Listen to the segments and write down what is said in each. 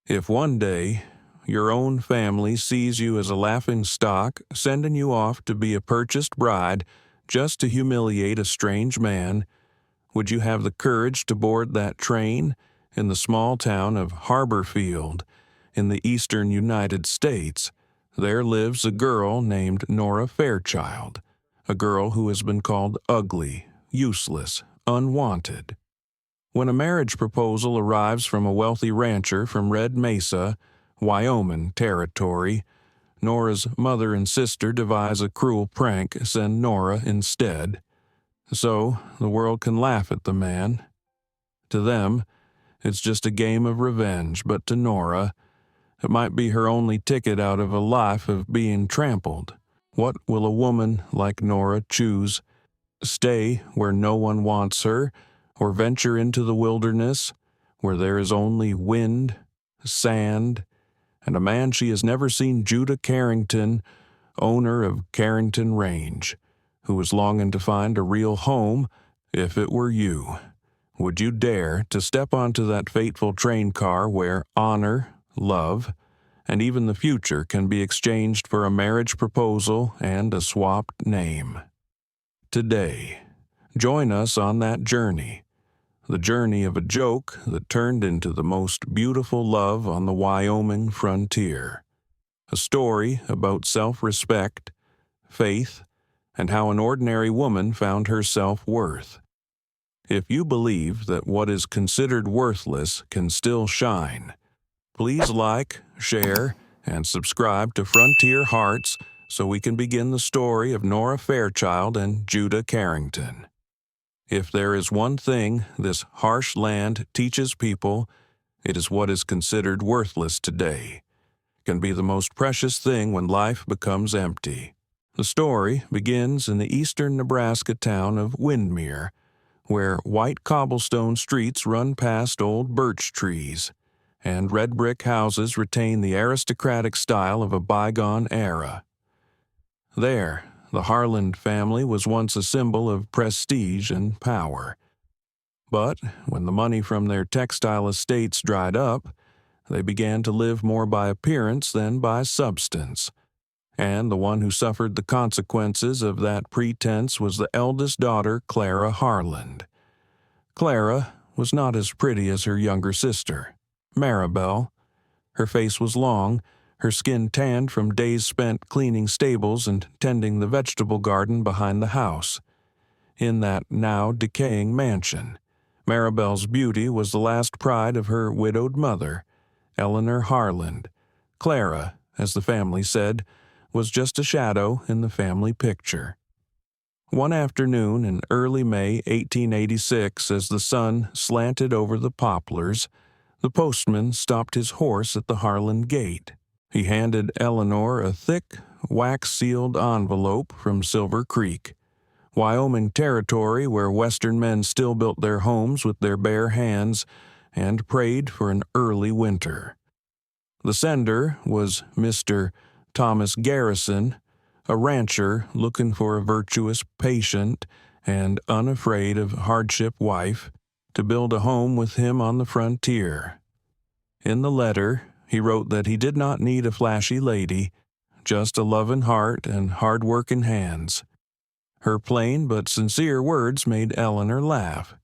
If one day your own family sees you as a laughing stock, sending you off to be a purchased bride just to humiliate a strange man, would you have the courage to board that train in the small town of Harborfield in the eastern United States? There lives a girl named Nora Fairchild, a girl who has been called ugly, useless, unwanted. When a marriage proposal arrives from a wealthy rancher from Red Mesa, Wyoming territory, Nora's mother and sister devise a cruel prank, send Nora instead. So the world can laugh at the man. To them, it's just a game of revenge, but to Nora, it might be her only ticket out of a life of being trampled. What will a woman like Nora choose? Stay where no one wants her, or venture into the wilderness, where there is only wind, sand, and a man she has never seen, Judah Carrington, owner of Carrington Range, who is longing to find a real home? If it were you, would you dare to step onto that fateful train car where honor, love, and even the future can be exchanged for a marriage proposal and a swapped name? Today, join us on that journey, the journey of a joke that turned into the most beautiful love on the Wyoming frontier. A story about self-respect, faith, and how an ordinary woman found her self-worth. If you believe that what is considered worthless can still shine, please like, share, and subscribe to Frontier Hearts so we can begin the story of Nora Fairchild and Judah Carrington. If there is one thing this harsh land teaches people, it is what is considered worthless today can be the most precious thing when life becomes empty. The story begins in the eastern Nebraska town of Windmere, where white cobblestone streets run past old birch trees, and red brick houses retain the aristocratic style of a bygone era. There, the Harland family was once a symbol of prestige and power. But when the money from their textile estates dried up, they began to live more by appearance than by substance. And the one who suffered the consequences of that pretense was the eldest daughter, Clara Harland. Clara was not as pretty as her younger sister, Maribel. Her face was long, her skin tanned from days spent cleaning stables and tending the vegetable garden behind the house. In that now decaying mansion, Maribel's beauty was the last pride of her widowed mother, Eleanor Harland. Clara, as the family said, was just a shadow in the family picture. One afternoon in early May 1886, as the sun slanted over the poplars, the postman stopped his horse at the Harland gate. He handed Eleanor a thick, wax-sealed envelope from Silver Creek, Wyoming territory where Western men still built their homes with their bare hands and prayed for an early winter. The sender was Mr. Thomas Garrison, a rancher looking for a virtuous, patient, and unafraid of hardship wife to build a home with him on the frontier. In the letter, he wrote that he did not need a flashy lady, just a loving heart and hard-working hands. Her plain but sincere words made Eleanor laugh.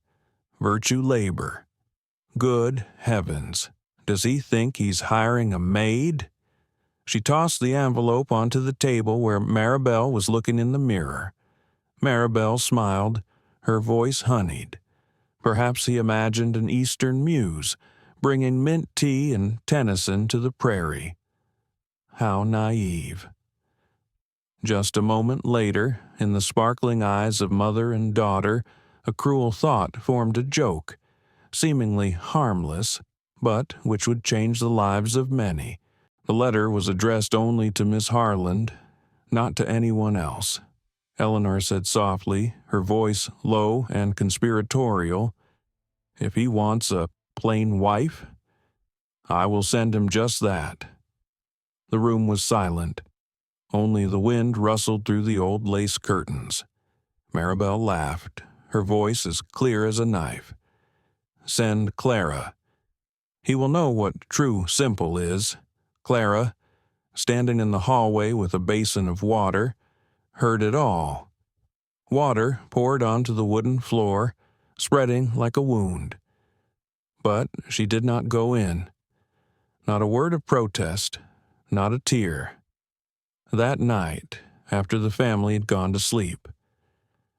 Virtue labor. Good heavens, does he think he's hiring a maid? She tossed the envelope onto the table where Maribel was looking in the mirror. Maribel smiled, her voice honeyed. Perhaps he imagined an Eastern muse, bringing mint tea and Tennyson to the prairie. How naive. Just a moment later, in the sparkling eyes of mother and daughter, a cruel thought formed a joke, seemingly harmless, but which would change the lives of many. The letter was addressed only to Miss Harland, not to anyone else. Eleanor said softly, her voice low and conspiratorial, "If he wants a plain wife, I will send him just that." The room was silent. Only the wind rustled through the old lace curtains. Maribel laughed, her voice as clear as a knife. "Send Clara. He will know what true simple is. Clara, standing in the hallway with a basin of water, heard it all. Water poured onto the wooden floor, spreading like a wound. But she did not go in. Not a word of protest, not a tear. That night, after the family had gone to sleep,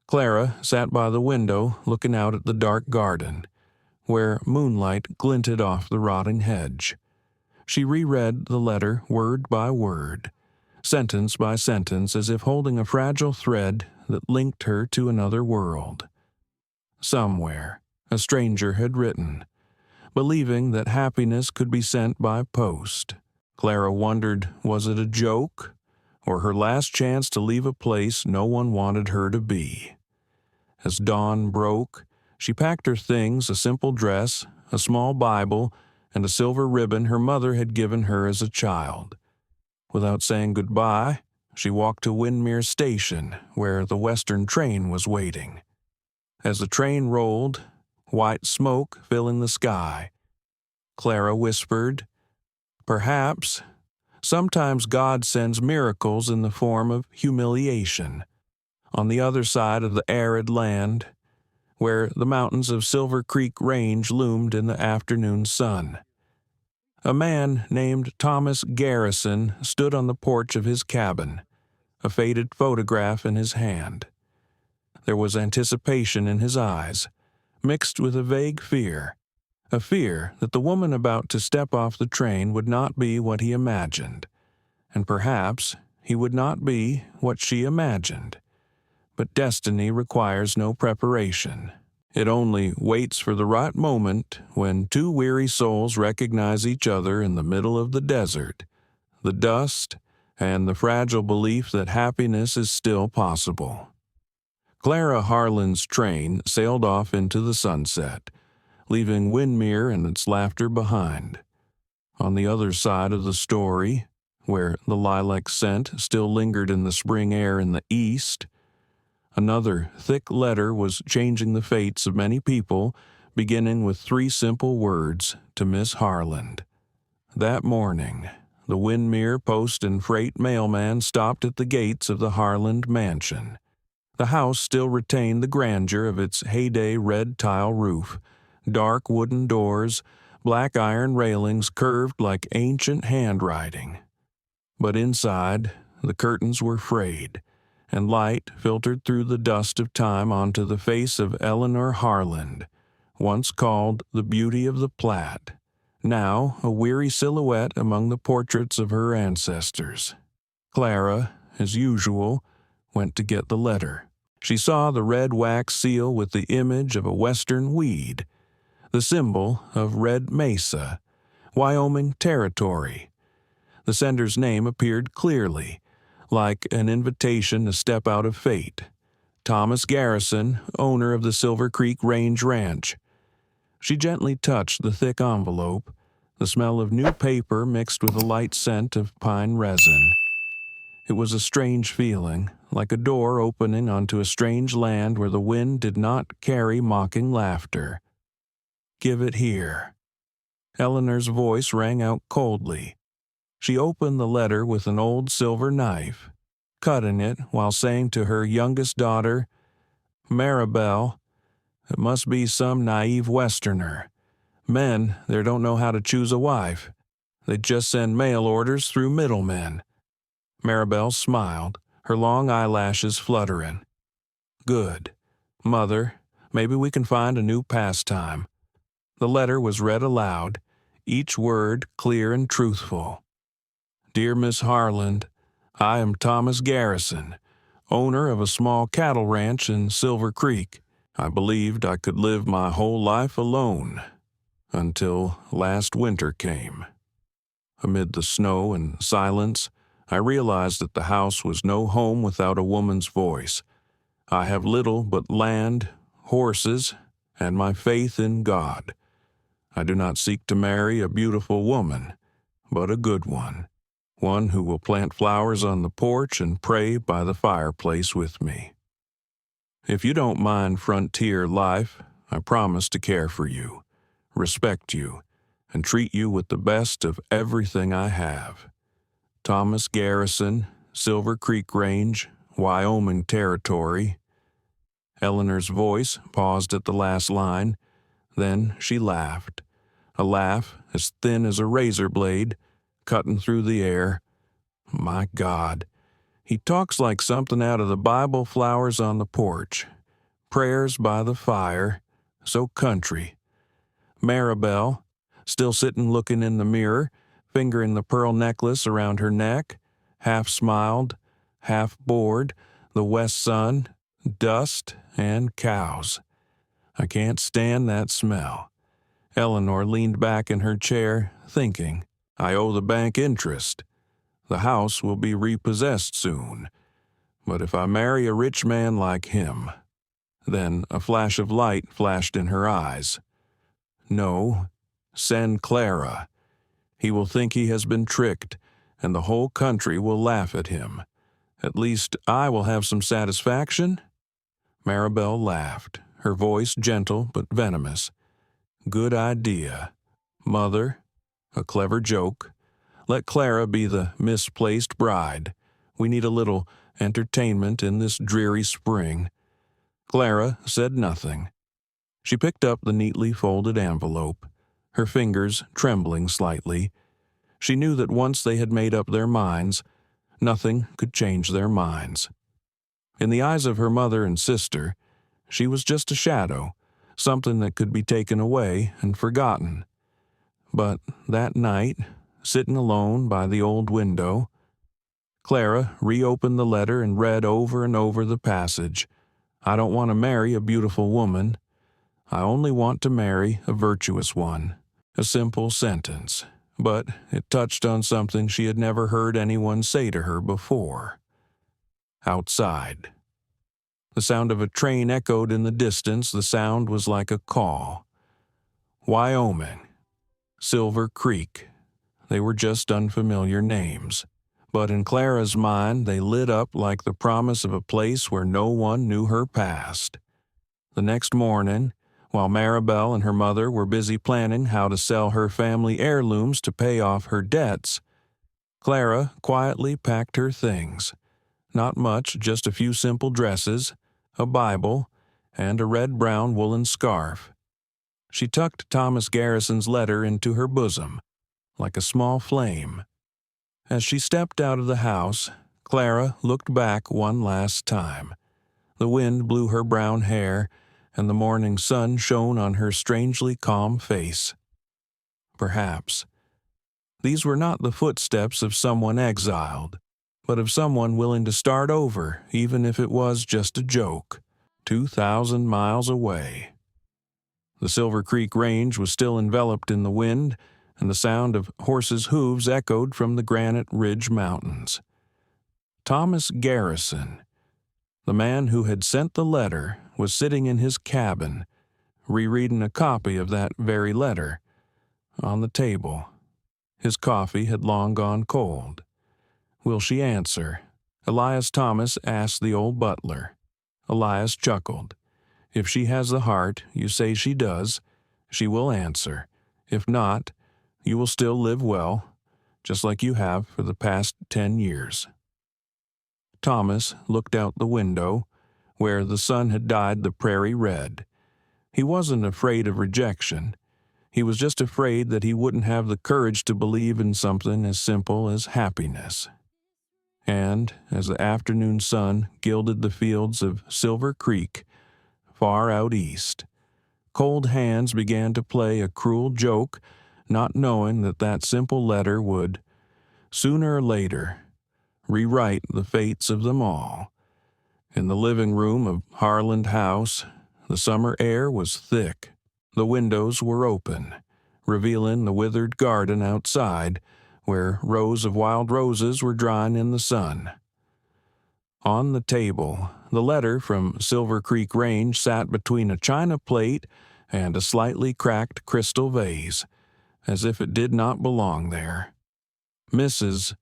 Clara sat by the window looking out at the dark garden, where moonlight glinted off the rotting hedge. She reread the letter word by word, sentence by sentence, as if holding a fragile thread that linked her to another world. Somewhere, a stranger had written, believing that happiness could be sent by post. Clara wondered, was it a joke, or her last chance to leave a place no one wanted her to be? As dawn broke, she packed her things, a simple dress, a small Bible, and a silver ribbon her mother had given her as a child. Without saying goodbye, she walked to Windermere Station, where the Western train was waiting. As the train rolled, white smoke filling the sky, Clara whispered, "Perhaps, sometimes God sends miracles in the form of humiliation." On the other side of the arid land, where the mountains of Silver Creek Range loomed in the afternoon sun, a man named Thomas Garrison stood on the porch of his cabin, a faded photograph in his hand. There was anticipation in his eyes, mixed with a vague fear, a fear that the woman about to step off the train would not be what he imagined, and perhaps he would not be what she imagined. But destiny requires no preparation. It only waits for the right moment when two weary souls recognize each other in the middle of the desert, the dust, and the fragile belief that happiness is still possible. Clara Harland's train sailed off into the sunset, leaving Windermere and its laughter behind. On the other side of the story, where the lilac scent still lingered in the spring air in the east, another thick letter was changing the fates of many people, beginning with 3 simple words to Miss Harland. That morning, the Windermere post and freight mailman stopped at the gates of the Harland mansion. The house still retained the grandeur of its heyday red tile roof, dark wooden doors, black iron railings curved like ancient handwriting. But inside, the curtains were frayed, and light filtered through the dust of time onto the face of Eleanor Harland, once called the Beauty of the Platte, now a weary silhouette among the portraits of her ancestors. Clara, as usual, went to get the letter. She saw the red wax seal with the image of a western weed, the symbol of Red Mesa, Wyoming territory. The sender's name appeared clearly, like an invitation to step out of fate. Thomas Garrison, owner of the Silver Creek Range Ranch. She gently touched the thick envelope, the smell of new paper mixed with a light scent of pine resin. It was a strange feeling, like a door opening onto a strange land where the wind did not carry mocking laughter. "Give it here." Eleanor's voice rang out coldly. She opened the letter with an old silver knife, cutting it while saying to her youngest daughter, "Maribel, it must be some naive Westerner. Men, there don't know how to choose a wife. They just send mail orders through middlemen." Maribel smiled, her long eyelashes fluttering. "Good. Mother, maybe we can find a new pastime." The letter was read aloud, each word clear and truthful. "Dear Miss Harland, I am Thomas Garrison, owner of a small cattle ranch in Silver Creek. I believed I could live my whole life alone, until last winter came. Amid the snow and silence, I realized that the house was no home without a woman's voice. I have little but land, horses, and my faith in God. I do not seek to marry a beautiful woman, but a good one who will plant flowers on the porch and pray by the fireplace with me. If you don't mind frontier life, I promise to care for you, respect you, and treat you with the best of everything I have. Thomas Garrison, Silver Creek Range, Wyoming Territory. Eleanor's voice paused at the last line. Then she laughed. A laugh as thin as a razor blade, cutting through the air. My God, he talks like something out of the Bible flowers on the porch. Prayers by the fire, so country. Maribel, still sitting looking in the mirror, fingering the pearl necklace around her neck, half smiled, half bored, the west sun, dust, and cows. I can't stand that smell. Eleanor leaned back in her chair, thinking, I owe the bank interest. The house will be repossessed soon. But if I marry a rich man like him... Then a flash of light flashed in her eyes. No, send Clara. He will think he has been tricked, and the whole country will laugh at him. At least I will have some satisfaction. Maribel laughed, her voice gentle but venomous. Good idea. Mother, a clever joke. Let Clara be the misplaced bride. We need a little entertainment in this dreary spring. Clara said nothing. She picked up the neatly folded envelope, her fingers trembling slightly. She knew that once they had made up their minds, nothing could change their minds. In the eyes of her mother and sister, she was just a shadow, something that could be taken away and forgotten. But that night, sitting alone by the old window, Clara reopened the letter and read over and over the passage. I don't want to marry a beautiful woman. I only want to marry a virtuous one. A simple sentence, but it touched on something she had never heard anyone say to her before. Outside. The sound of a train echoed in the distance. The sound was like a call. Wyoming. Silver Creek. They were just unfamiliar names. But in Clara's mind they lit up like the promise of a place where no one knew her past. The next morning, while Maribel and her mother were busy planning how to sell her family heirlooms to pay off her debts, Clara quietly packed her things. Not much, just a few simple dresses, a Bible, and a red-brown woolen scarf. She tucked Thomas Garrison's letter into her bosom, like a small flame. As she stepped out of the house, Clara looked back one last time. The wind blew her brown hair, and the morning sun shone on her strangely calm face. Perhaps. These were not the footsteps of someone exiled, but of someone willing to start over, even if it was just a joke, 2,000 miles away. The Silver Creek Range was still enveloped in the wind, and the sound of horses' hooves echoed from the Granite Ridge Mountains. Thomas Garrison, the man who had sent the letter, was sitting in his cabin, rereading a copy of that very letter. On the table, his coffee had long gone cold. Will she answer? Elias Thomas asked the old butler. Elias chuckled. If she has the heart you say she does, she will answer. If not, you will still live well, just like you have for the past 10 years. Thomas looked out the window, where the sun had dyed the prairie red. He wasn't afraid of rejection. He was just afraid that he wouldn't have the courage to believe in something as simple as happiness. And as the afternoon sun gilded the fields of Silver Creek, far out east, cold hands began to play a cruel joke, not knowing that that simple letter would, sooner or later, rewrite the fates of them all. In the living room of Harland House, the summer air was thick. The windows were open, revealing the withered garden outside, where rows of wild roses were drying in the sun. On the table, the letter from Silver Creek Range sat between a china plate and a slightly cracked crystal vase, as if it did not belong there. Mrs.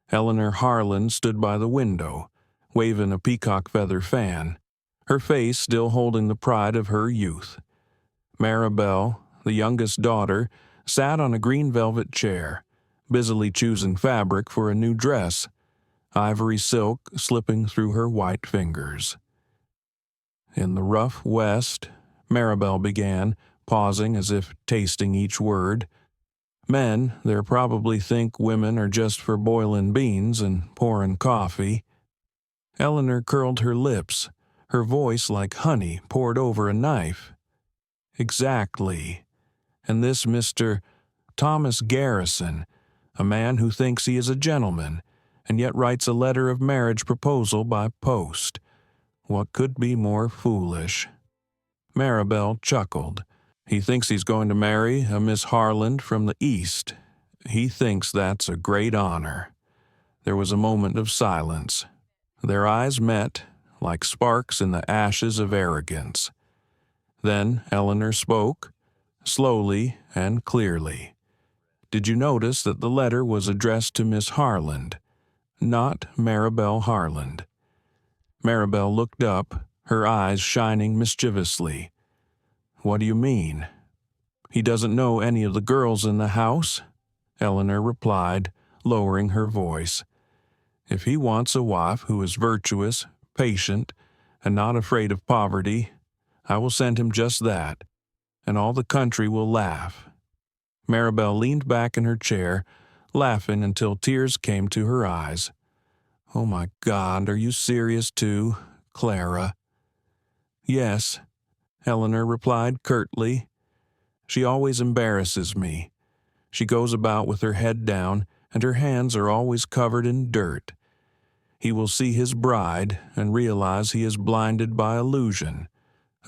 Clara Harland stood by the window, waving a peacock feather fan, her face still holding the pride of her youth. Maribel, the youngest daughter, sat on a green velvet chair, busily choosing fabric for a new dress, ivory silk slipping through her white fingers. In the rough west, Maribel began, pausing as if tasting each word. Men there probably think women are just for boiling beans and pouring coffee. Eleanor curled her lips, her voice like honey poured over a knife. Exactly. And this Mr. Thomas Garrison, a man who thinks he is a gentleman, and yet writes a letter of marriage proposal by post. What could be more foolish? Maribel chuckled. He thinks he's going to marry a Miss Harland from the East. He thinks that's a great honor. There was a moment of silence. Their eyes met, like sparks in the ashes of arrogance. Then Eleanor spoke, slowly and clearly. Did you notice that the letter was addressed to Miss Harland, not Maribel Harland? Maribel looked up, her eyes shining mischievously. What do you mean? He doesn't know any of the girls in the house? Eleanor replied, lowering her voice. If he wants a wife who is virtuous, patient, and not afraid of poverty, I will send him just that, and all the country will laugh. Maribel leaned back in her chair, laughing until tears came to her eyes. Oh my God, are you serious too, Clara? Yes, Eleanor replied curtly. She always embarrasses me. She goes about with her head down, and her hands are always covered in dirt. He will see his bride and realize he is blinded by illusion.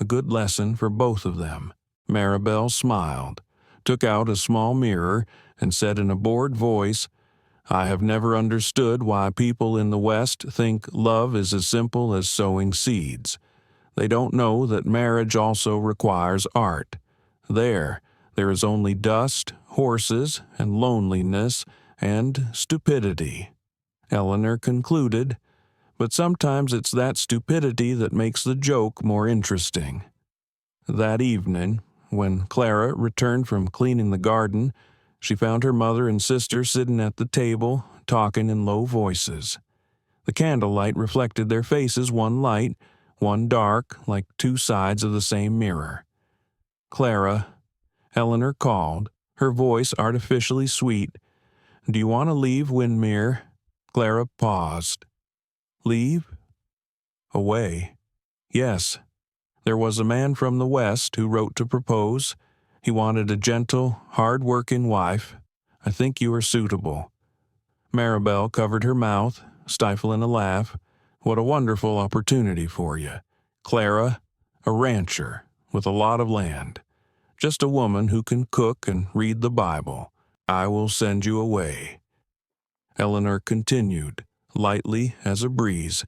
A good lesson for both of them. Maribel smiled, took out a small mirror, and said in a bored voice, I have never understood why people in the West think love is as simple as sowing seeds. They don't know that marriage also requires art. There is only dust, horses, and loneliness, and stupidity. Eleanor concluded, but sometimes it's that stupidity that makes the joke more interesting. That evening, when Clara returned from cleaning the garden, she found her mother and sister sitting at the table, talking in low voices. The candlelight reflected their faces, one light, one dark, like two sides of the same mirror. Clara, Eleanor called, her voice artificially sweet. Do you want to leave Windermere? Clara paused. Leave? Away. Yes. There was a man from the West who wrote to propose. He wanted a gentle, hard-working wife. I think you are suitable. Maribel covered her mouth, stifling a laugh. What a wonderful opportunity for you. Clara, a rancher with a lot of land. Just a woman who can cook and read the Bible. I will send you away. Eleanor continued, lightly as a breeze.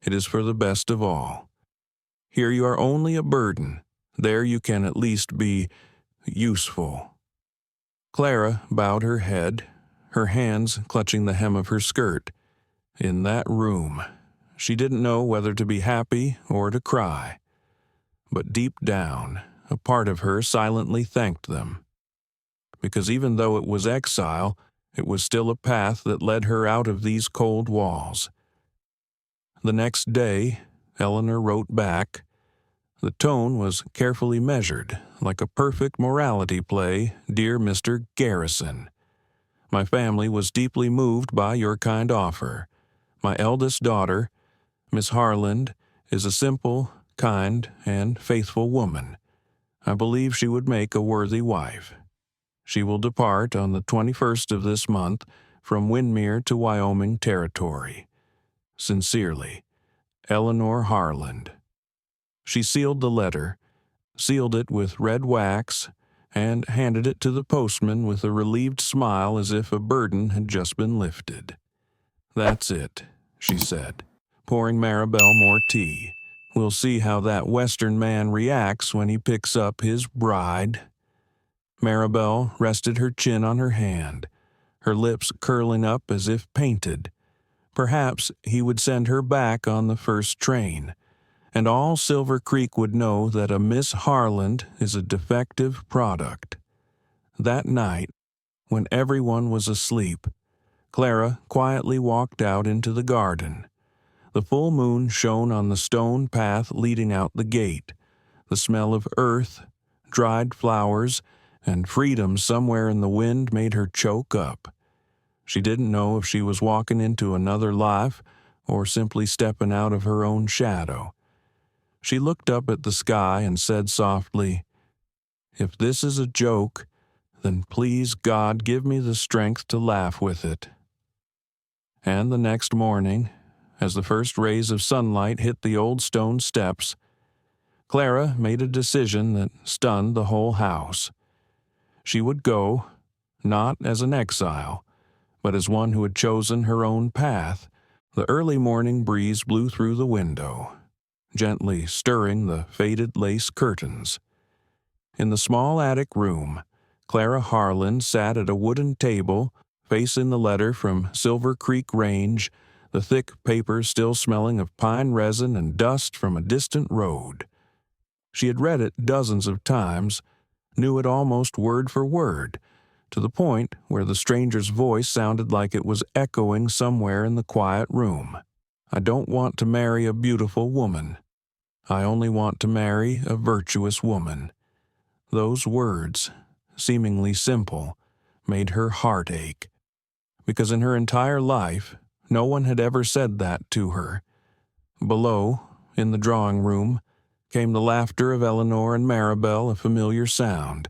It is for the best of all. Here you are only a burden. There you can at least be useful. Clara bowed her head, her hands clutching the hem of her skirt. In that room, she didn't know whether to be happy or to cry. But deep down, a part of her silently thanked them. Because even though it was exile, it was still a path that led her out of these cold walls. The next day, Eleanor wrote back. The tone was carefully measured, like a perfect morality play, Dear Mr. Garrison. My family was deeply moved by your kind offer. My eldest daughter, Miss Harland, is a simple, kind, and faithful woman. I believe she would make a worthy wife. She will depart on the 21st of this month from Windermere to Wyoming Territory. Sincerely, Eleanor Harland. She sealed the letter, sealed it with red wax, and handed it to the postman with a relieved smile as if a burden had just been lifted. That's it, she said, pouring Maribel more tea. We'll see how that Western man reacts when he picks up his bride. Maribel rested her chin on her hand, her lips curling up as if painted. Perhaps he would send her back on the first train, and all Silver Creek would know that a Miss Harland is a defective product. That night, when everyone was asleep, Clara quietly walked out into the garden. The full moon shone on the stone path leading out the gate. The smell of earth, dried flowers, and freedom somewhere in the wind made her choke up. She didn't know if she was walking into another life or simply stepping out of her own shadow. She looked up at the sky and said softly, "If this is a joke, then please God give me the strength to laugh with it." And the next morning, as the first rays of sunlight hit the old stone steps, Clara made a decision that stunned the whole house. She would go, not as an exile, but as one who had chosen her own path. The early morning breeze blew through the window, gently stirring the faded lace curtains. In the small attic room, Clara Harland sat at a wooden table, facing the letter from Silver Creek Range, the thick paper still smelling of pine resin and dust from a distant road. She had read it dozens of times, knew it almost word for word, to the point where the stranger's voice sounded like it was echoing somewhere in the quiet room. "I don't want to marry a beautiful woman. I only want to marry a virtuous woman." Those words, seemingly simple, made her heart ache, because in her entire life, no one had ever said that to her. Below, in the drawing room, came the laughter of Eleanor and Maribel, a familiar sound.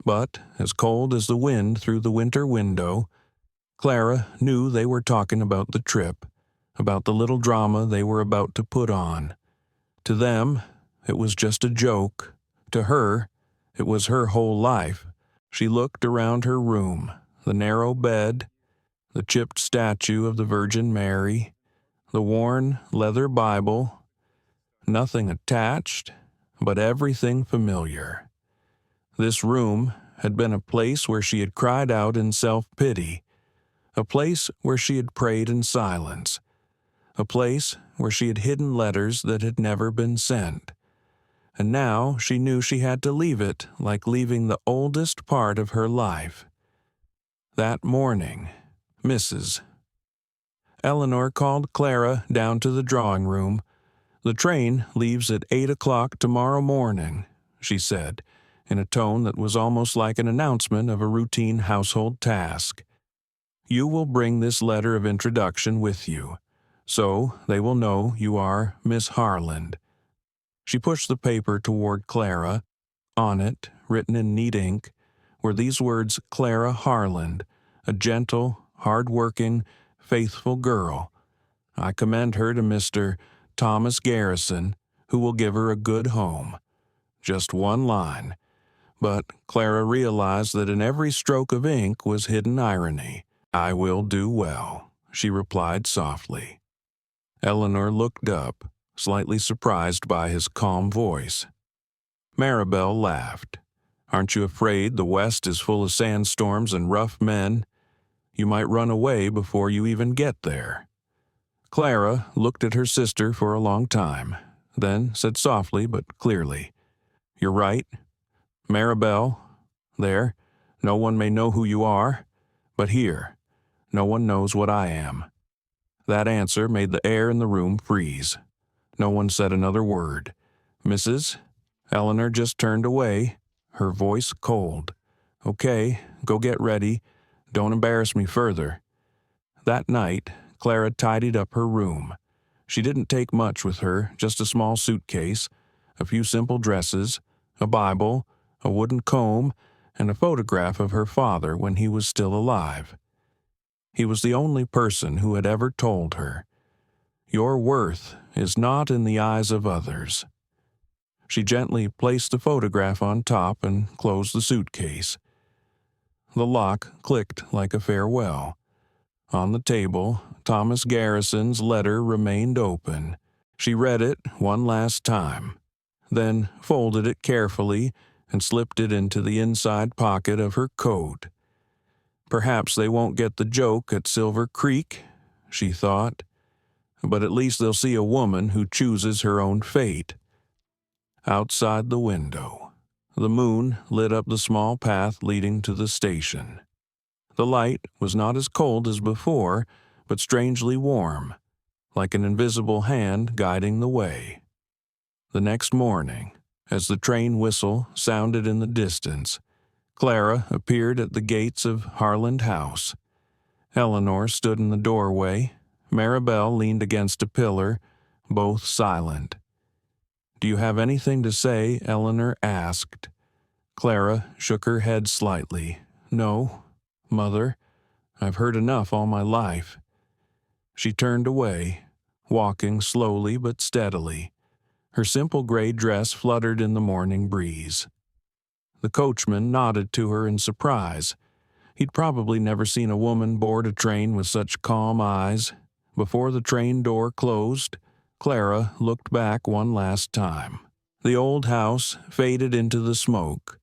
But, as cold as the wind through the winter window, Clara knew they were talking about the trip, about the little drama they were about to put on. To them, it was just a joke. To her, it was her whole life. She looked around her room, the narrow bed, the chipped statue of the Virgin Mary, the worn leather Bible, nothing attached, but everything familiar. This room had been a place where she had cried out in self-pity, a place where she had prayed in silence, a place where she had hidden letters that had never been sent. And now she knew she had to leave it like leaving the oldest part of her life. That morning, Mrs. Eleanor called Clara down to the drawing room. "The train leaves at 8 o'clock tomorrow morning," she said, in a tone that was almost like an announcement of a routine household task. "You will bring this letter of introduction with you, so they will know you are Miss Harland." She pushed the paper toward Clara. On it, written in neat ink, were these words: "Clara Harland, a gentle, hard-working, faithful girl. I commend her to Mr. Thomas Garrison, who will give her a good home." Just one line. But Clara realized that in every stroke of ink was hidden irony. "I will do well," she replied softly. Eleanor looked up, slightly surprised by his calm voice. Maribel laughed. "Aren't you afraid the West is full of sandstorms and rough men? You might run away before you even get there." Clara looked at her sister for a long time, then said softly but clearly, "You're right. Maribel, there, no one may know who you are, but here, no one knows what I am." That answer made the air in the room freeze. No one said another word. "Mrs. Eleanor just turned away, her voice cold. "Okay, go get ready. Don't embarrass me further." That night, Clara tidied up her room. She didn't take much with her, just a small suitcase, a few simple dresses, a Bible, a wooden comb, and a photograph of her father when he was still alive. He was the only person who had ever told her, "Your worth is not in the eyes of others." She gently placed the photograph on top and closed the suitcase. The lock clicked like a farewell. On the table, Thomas Garrison's letter remained open. She read it one last time, then folded it carefully and slipped it into the inside pocket of her coat. Perhaps they won't get the joke at Silver Creek, she thought, but at least they'll see a woman who chooses her own fate. Outside the window, The moon lit up the small path leading to the station. The light was not as cold as before, but strangely warm, like an invisible hand guiding the way. The next morning, as the train whistle sounded in the distance, Clara appeared at the gates of Harland House. Eleanor stood in the doorway. Maribel leaned against a pillar, both silent. "Do you have anything to say?" Eleanor asked. Clara shook her head slightly. "No, Mother. I've heard enough all my life." She turned away, walking slowly but steadily. Her simple gray dress fluttered in the morning breeze. The coachman nodded to her in surprise. He'd probably never seen a woman board a train with such calm eyes. Before the train door closed, Clara looked back one last time. The old house faded into the smoke,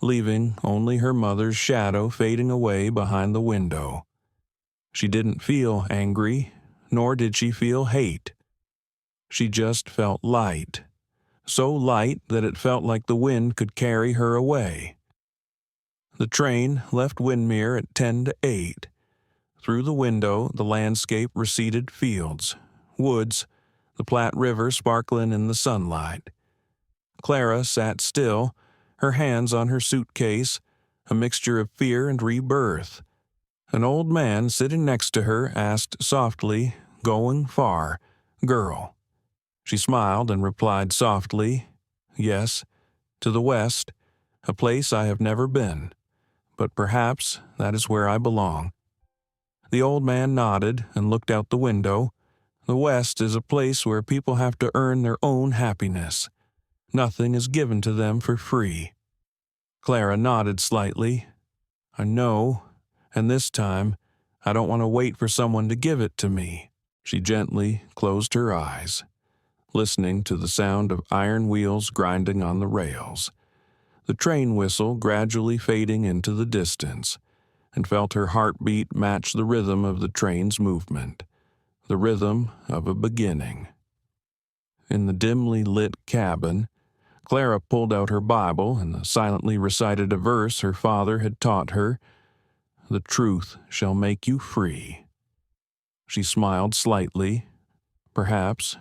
leaving only her mother's shadow fading away behind the window. She didn't feel angry, nor did she feel hate. She just felt light, so light that it felt like the wind could carry her away. The train left Windermere at 10 to 8. Through the window, the landscape receded fields, woods, the Platte River sparkling in the sunlight. Clara sat still, her hands on her suitcase, a mixture of fear and rebirth. An old man sitting next to her asked softly, "Going far, girl?" She smiled and replied softly, "Yes, to the west, a place I have never been, but perhaps that is where I belong." The old man nodded and looked out the window. "The West is a place where people have to earn their own happiness. Nothing is given to them for free." Clara nodded slightly. "I know, and this time, I don't want to wait for someone to give it to me." She gently closed her eyes, listening to the sound of iron wheels grinding on the rails, the train whistle gradually fading into the distance, and felt her heartbeat match the rhythm of the train's movement, the rhythm of a beginning. In the dimly lit cabin, Clara pulled out her Bible and silently recited a verse her father had taught her, "The truth shall make you free." She smiled slightly. Perhaps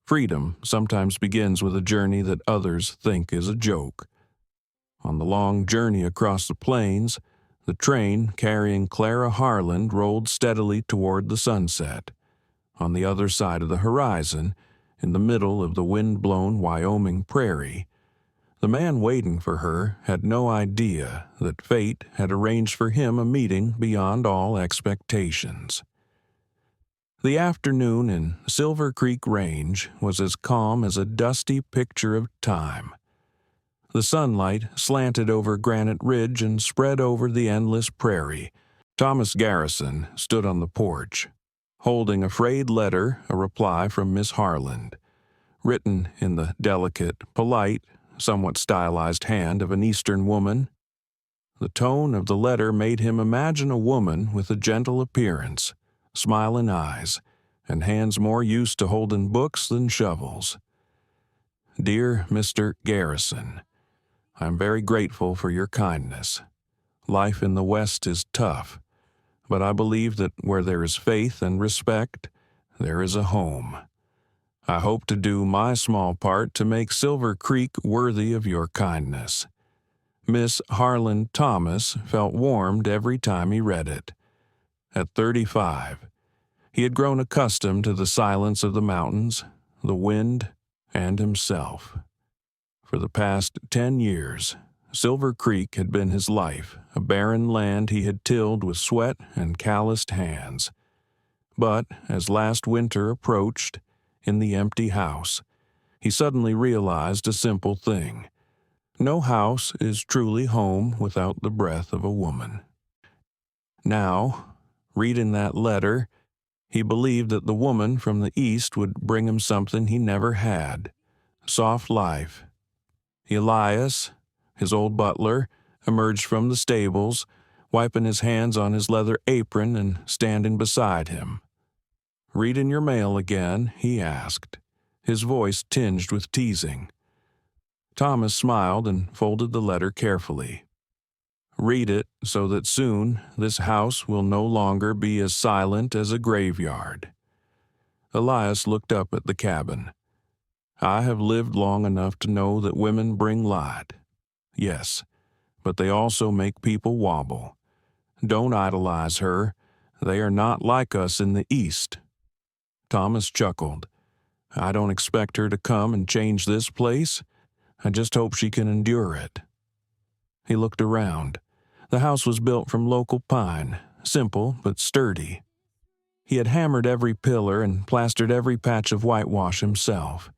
freedom sometimes begins with a journey that others think is a joke. On the long journey across the plains, the train carrying Clara Harland rolled steadily toward the sunset. On the other side of the horizon, in the middle of the wind-blown Wyoming prairie, the man waiting for her had no idea that fate had arranged for him a meeting beyond all expectations. The afternoon in Silver Creek Range was as calm as a dusty picture of time. The sunlight slanted over Granite Ridge and spread over the endless prairie. Thomas Garrison stood on the porch, holding a frayed letter, a reply from Miss Harland, written in the delicate, polite, somewhat stylized hand of an Eastern woman. The tone of the letter made him imagine a woman with a gentle appearance, smiling eyes, and hands more used to holding books than shovels. "Dear Mr. Garrison, I am very grateful for your kindness. Life in the West is tough, but I believe that where there is faith and respect, there is a home. I hope to do my small part to make Silver Creek worthy of your kindness." Miss Harland Thomas felt warmed every time he read it. At 35, he had grown accustomed to the silence of the mountains, the wind, and himself. For the past 10 years, Silver Creek had been his life, a barren land he had tilled with sweat and calloused hands. But as last winter approached, in the empty house, he suddenly realized a simple thing. No house is truly home without the breath of a woman. Now, reading that letter, he believed that the woman from the East would bring him something he never had: soft life. Elias, his old butler, emerged from the stables, wiping his hands on his leather apron and standing beside him. "Reading your mail again?" he asked, his voice tinged with teasing. Thomas smiled and folded the letter carefully. "Read it so that soon this house will no longer be as silent as a graveyard." Elias looked up at the cabin. "I have lived long enough to know that women bring light. Yes, but they also make people wobble. Don't idolize her. They are not like us in the East." Thomas chuckled. "I don't expect her to come and change this place. I just hope she can endure it." He looked around. The house was built from local pine, simple but sturdy. He had hammered every pillar and plastered every patch of whitewash himself.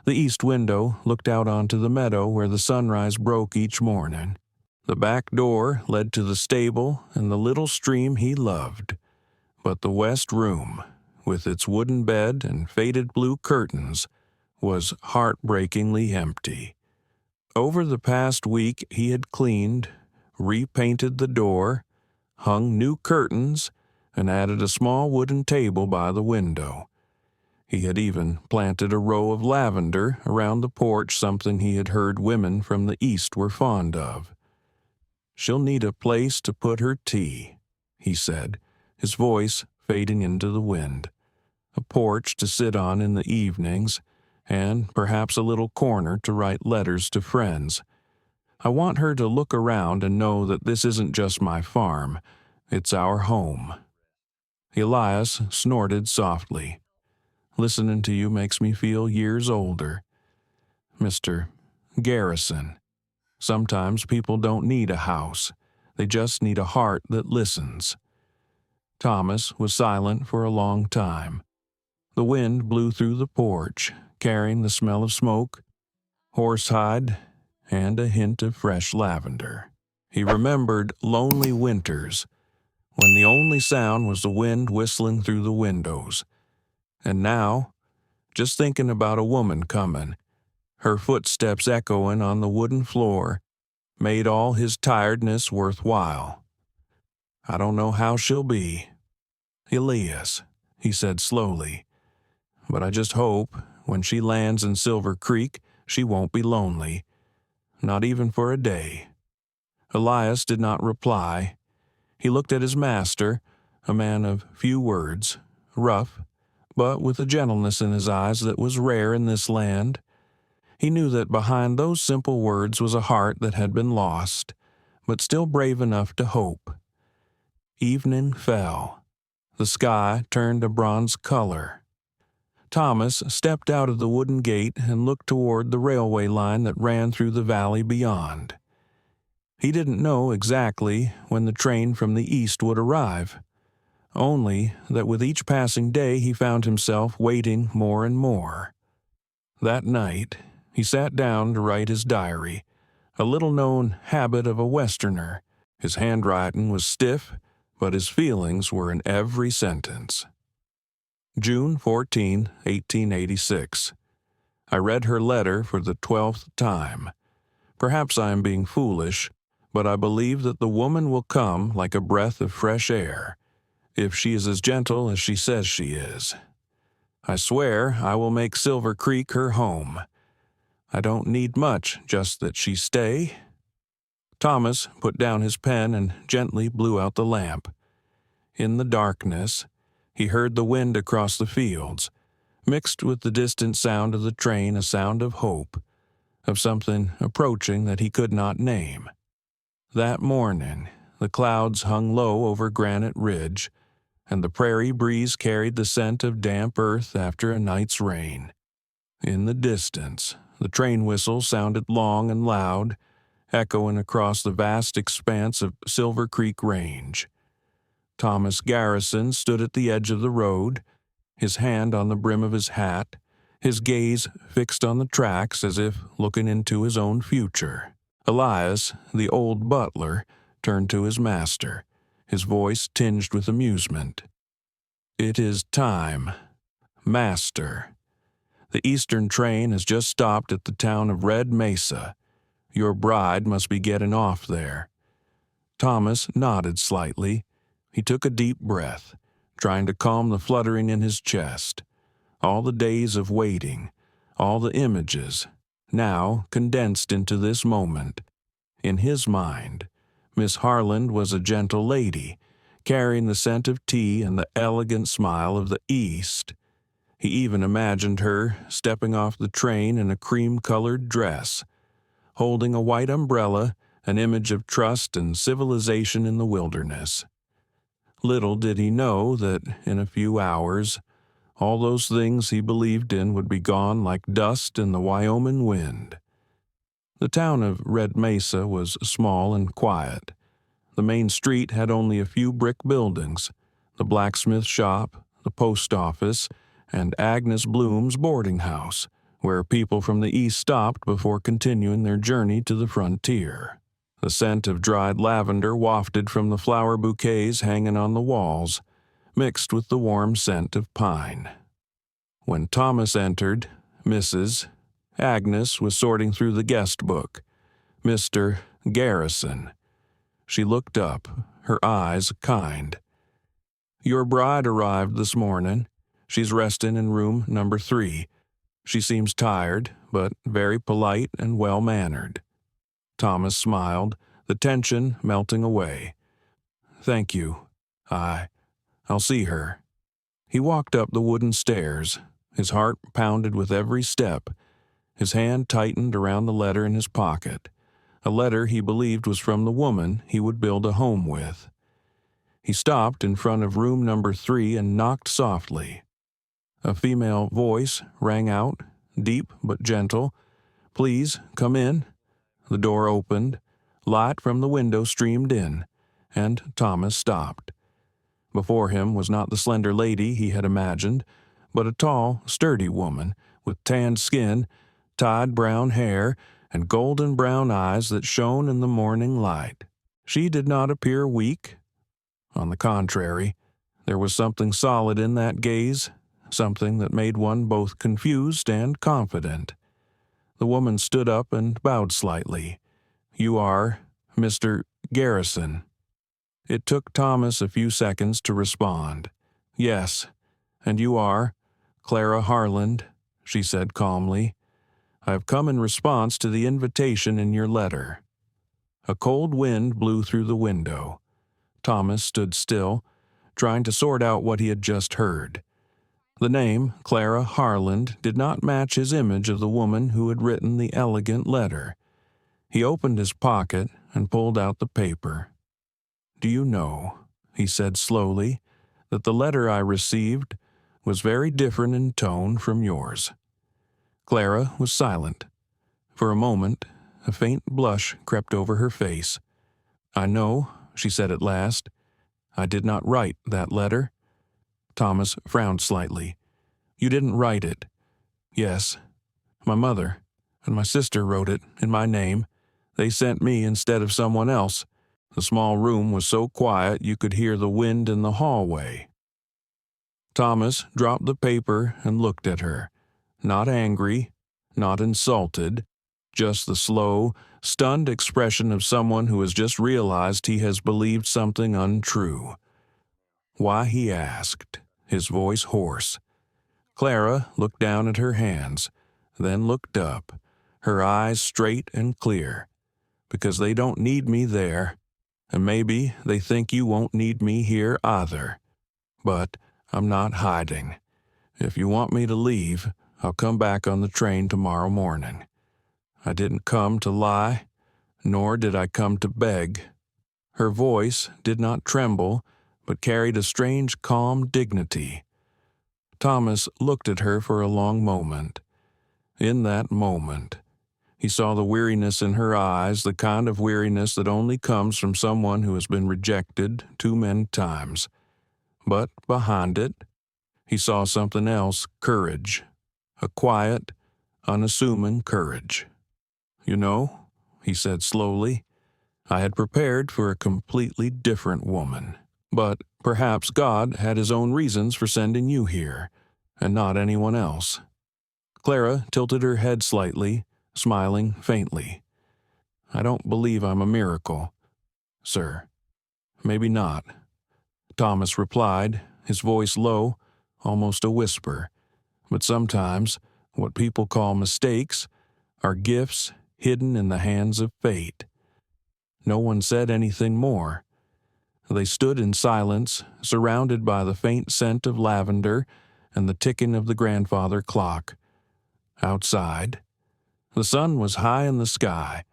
The east window looked out onto the meadow where the sunrise broke each morning. The back door led to the stable and the little stream he loved. But the west room, with its wooden bed and faded blue curtains, was heartbreakingly empty. Over the past week he had cleaned, repainted the door, hung new curtains, and added a small wooden table by the window. He had even planted a row of lavender around the porch, something he had heard women from the East were fond of. "She'll need a place to put her tea," he said, his voice fading into the wind. "A porch to sit on in the evenings, and perhaps a little corner to write letters to friends. I want her to look around and know that this isn't just my farm, it's our home." Elias snorted softly. "Listening to you makes me feel years older. Mr. Garrison, sometimes people don't need a house. They just need a heart that listens." Thomas was silent for a long time. The wind blew through the porch, carrying the smell of smoke, horsehide, and a hint of fresh lavender. He remembered lonely winters, when the only sound was the wind whistling through the windows. And now, just thinking about a woman coming, her footsteps echoing on the wooden floor, made all his tiredness worthwhile. "I don't know how she'll be, Elias," he said slowly, "but I just hope when she lands in Silver Creek she won't be lonely, not even for a day." Elias did not reply. He looked at his master, a man of few words, rough, but with a gentleness in his eyes that was rare in this land. He knew that behind those simple words was a heart that had been lost, but still brave enough to hope. Evening fell. The sky turned a bronze color. Thomas stepped out of the wooden gate and looked toward the railway line that ran through the valley beyond. He didn't know exactly when the train from the east would arrive, only that with each passing day he found himself waiting more and more. That night, he sat down to write his diary, a little-known habit of a Westerner. His handwriting was stiff, but his feelings were in every sentence. June 14, 1886. I read her letter for the 12th time. Perhaps I am being foolish, but I believe that the woman will come like a breath of fresh air, if she is as gentle as she says she is. I swear I will make Silver Creek her home. I don't need much, just that she stay." Thomas put down his pen and gently blew out the lamp. In the darkness, he heard the wind across the fields, mixed with the distant sound of the train, a sound of hope, of something approaching that he could not name. That morning, the clouds hung low over Granite Ridge, and the prairie breeze carried the scent of damp earth after a night's rain. In the distance, the train whistle sounded long and loud, echoing across the vast expanse of Silver Creek Range. Thomas Garrison stood at the edge of the road, his hand on the brim of his hat, his gaze fixed on the tracks as if looking into his own future. Elias, the old butler, turned to his master, his voice tinged with amusement. "It is time. Master. The eastern train has just stopped at the town of Red Mesa. Your bride must be getting off there." Thomas nodded slightly. He took a deep breath, trying to calm the fluttering in his chest. All the days of waiting, all the images, now condensed into this moment. In his mind, Miss Harland was a gentle lady, carrying the scent of tea and the elegant smile of the East. He even imagined her stepping off the train in a cream-colored dress, holding a white umbrella, an image of trust and civilization in the wilderness. Little did he know that, in a few hours, all those things he believed in would be gone like dust in the Wyoming wind. The town of Red Mesa was small and quiet. The main street had only a few brick buildings, the blacksmith shop, the post office, and Agnes Bloom's boarding house, where people from the east stopped before continuing their journey to the frontier. The scent of dried lavender wafted from the flower bouquets hanging on the walls, mixed with the warm scent of pine. When Thomas entered, Agnes was sorting through the guest book. Mr. Garrison. She looked up, her eyes kind. "Your bride arrived this morning. She's resting in room number 3. She seems tired, but very polite and well-mannered." Thomas smiled, the tension melting away. "Thank you. I'll see her." He walked up the wooden stairs. His heart pounded with every step. His hand tightened around the letter in his pocket, a letter he believed was from the woman he would build a home with. He stopped in front of room number 3 and knocked softly. A female voice rang out, deep but gentle. "Please, come in." The door opened. Light from the window streamed in, and Thomas stopped. Before him was not the slender lady he had imagined, but a tall, sturdy woman with tanned skin, dyed brown hair, and golden brown eyes that shone in the morning light. She did not appear weak. On the contrary, there was something solid in that gaze, something that made one both confused and confident. The woman stood up and bowed slightly. "You are Mr. Garrison." It took Thomas a few seconds to respond. "Yes, and you are Clara Harland," she said calmly. "I have come in response to the invitation in your letter." A cold wind blew through the window. Thomas stood still, trying to sort out what he had just heard. The name, Clara Harland, did not match his image of the woman who had written the elegant letter. He opened his pocket and pulled out the paper. "Do you know," he said slowly, "that the letter I received was very different in tone from yours?" Clara was silent. For a moment, a faint blush crept over her face. "I know," she said at last. "I did not write that letter." Thomas frowned slightly. "You didn't write it?" "Yes. My mother and my sister wrote it in my name. They sent me instead of someone else. The small room was so quiet you could hear the wind in the hallway." Thomas dropped the paper and looked at her. Not angry, not insulted, just the slow, stunned expression of someone who has just realized he has believed something untrue. "Why?" he asked, his voice hoarse. Clara looked down at her hands, then looked up, her eyes straight and clear. "Because they don't need me there, and maybe they think you won't need me here either. But I'm not hiding. If you want me to leave, I'll come back on the train tomorrow morning. I didn't come to lie, nor did I come to beg." Her voice did not tremble, but carried a strange calm dignity. Thomas looked at her for a long moment. In that moment, he saw the weariness in her eyes, the kind of weariness that only comes from someone who has been rejected too many times. But behind it, he saw something else, courage, a quiet, unassuming courage. "You know," he said slowly, "I had prepared for a completely different woman. But perhaps God had his own reasons for sending you here, and not anyone else." Clara tilted her head slightly, smiling faintly. "I don't believe I'm a miracle, sir." "Maybe not," Thomas replied, his voice low, almost a whisper. "But sometimes what people call mistakes are gifts hidden in the hands of fate. No one said anything more. They stood in silence, surrounded by the faint scent of lavender and the ticking of the grandfather clock. Outside, the sun was high in the sky,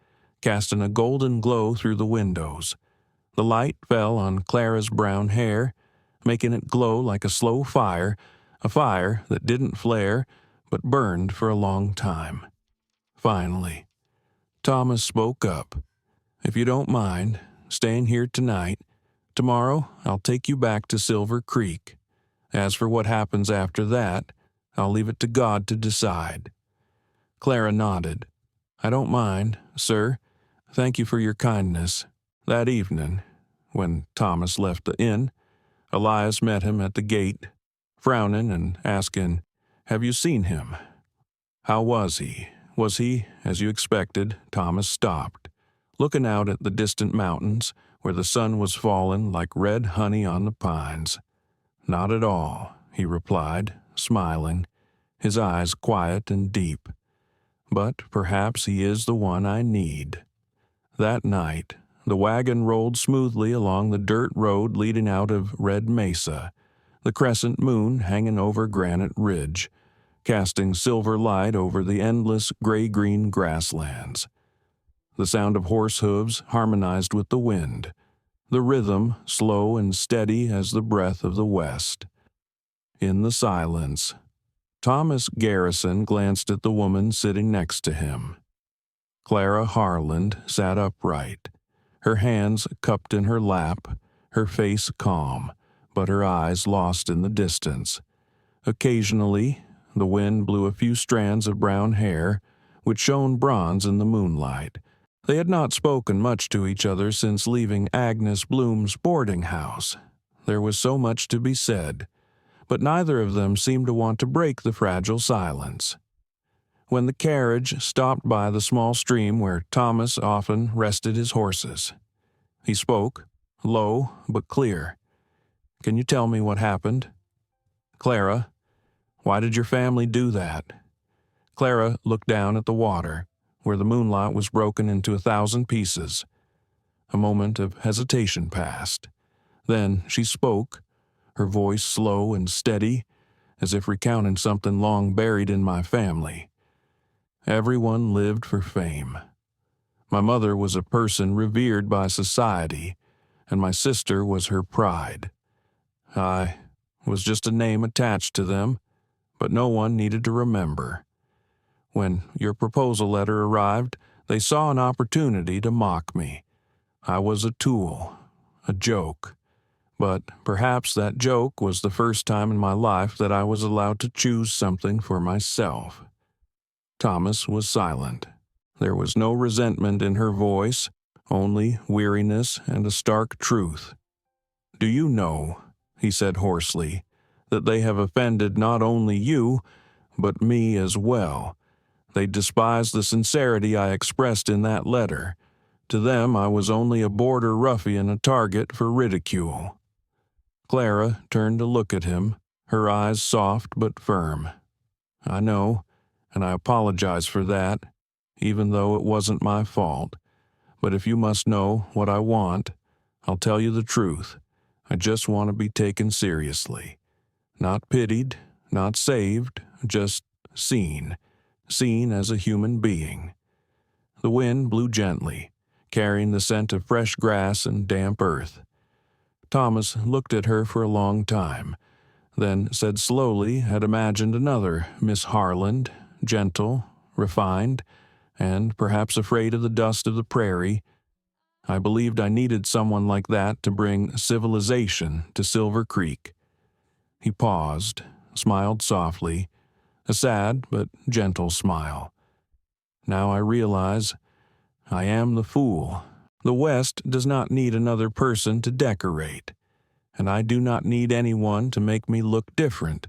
casting a golden glow through the windows. The light fell on Clara's brown hair, making it glow like a slow fire, a fire that didn't flare but burned for a long time. Finally, Thomas spoke up. "If you don't mind staying here tonight, tomorrow I'll take you back to Silver Creek. As for what happens after that, I'll leave it to God to decide." Clara nodded. "I don't mind, sir. Thank you for your kindness." That evening, when Thomas left the inn, Elias met him at the gate, frowning and asking, "Have you seen him?" "How was he? Was he as you expected?" Thomas stopped, looking out at the distant mountains where the sun was falling like red honey on the pines. "Not at all," he replied, smiling, his eyes quiet and deep. "But perhaps he is the one I need." That night, the wagon rolled smoothly along the dirt road leading out of Red Mesa, the crescent moon hanging over Granite Ridge, casting silver light over the endless gray-green grasslands. The sound of horse hooves harmonized with the wind, the rhythm slow and steady as the breath of the west. In the silence, Thomas Garrison glanced at the woman sitting next to him. Clara Harland sat upright, her hands cupped in her lap, her face calm, but her eyes lost in the distance. Occasionally, the wind blew a few strands of brown hair, which shone bronze in the moonlight. They had not spoken much to each other since leaving Agnes Bloom's boarding house. There was so much to be said, but neither of them seemed to want to break the fragile silence. When the carriage stopped by the small stream where Thomas often rested his horses, he spoke, low but clear. "Can you tell me what happened?" "Clara, why did your family do that?" Clara looked down at the water, where the moonlight was broken into 1,000 pieces. A moment of hesitation passed. Then she spoke, her voice slow and steady, as if recounting something long buried in my family. "Everyone lived for fame. My mother was a person revered by society, and my sister was her pride. I was just a name attached to them, but no one needed to remember. When your proposal letter arrived, they saw an opportunity to mock me. I was a tool, a joke. But perhaps that joke was the first time in my life that I was allowed to choose something for myself." Thomas was silent. There was no resentment in her voice, only weariness and a stark truth. "Do you know," he said hoarsely, "that they have offended not only you, but me as well? They despise the sincerity I expressed in that letter. To them I was only a border ruffian, a target for ridicule." Clara turned to look at him, her eyes soft but firm. "I know, and I apologize for that, even though it wasn't my fault. But if you must know what I want, I'll tell you the truth. I just want to be taken seriously. Not pitied, not saved, just seen as a human being." The wind blew gently, carrying the scent of fresh grass and damp earth. Thomas looked at her for a long time, then said slowly had imagined another Miss Harland, gentle, refined, and perhaps afraid of the dust of the prairie. "I believed I needed someone like that to bring civilization to Silver Creek." He paused, smiled softly, a sad but gentle smile. "Now I realize I am the fool. The West does not need another person to decorate, and I do not need anyone to make me look different.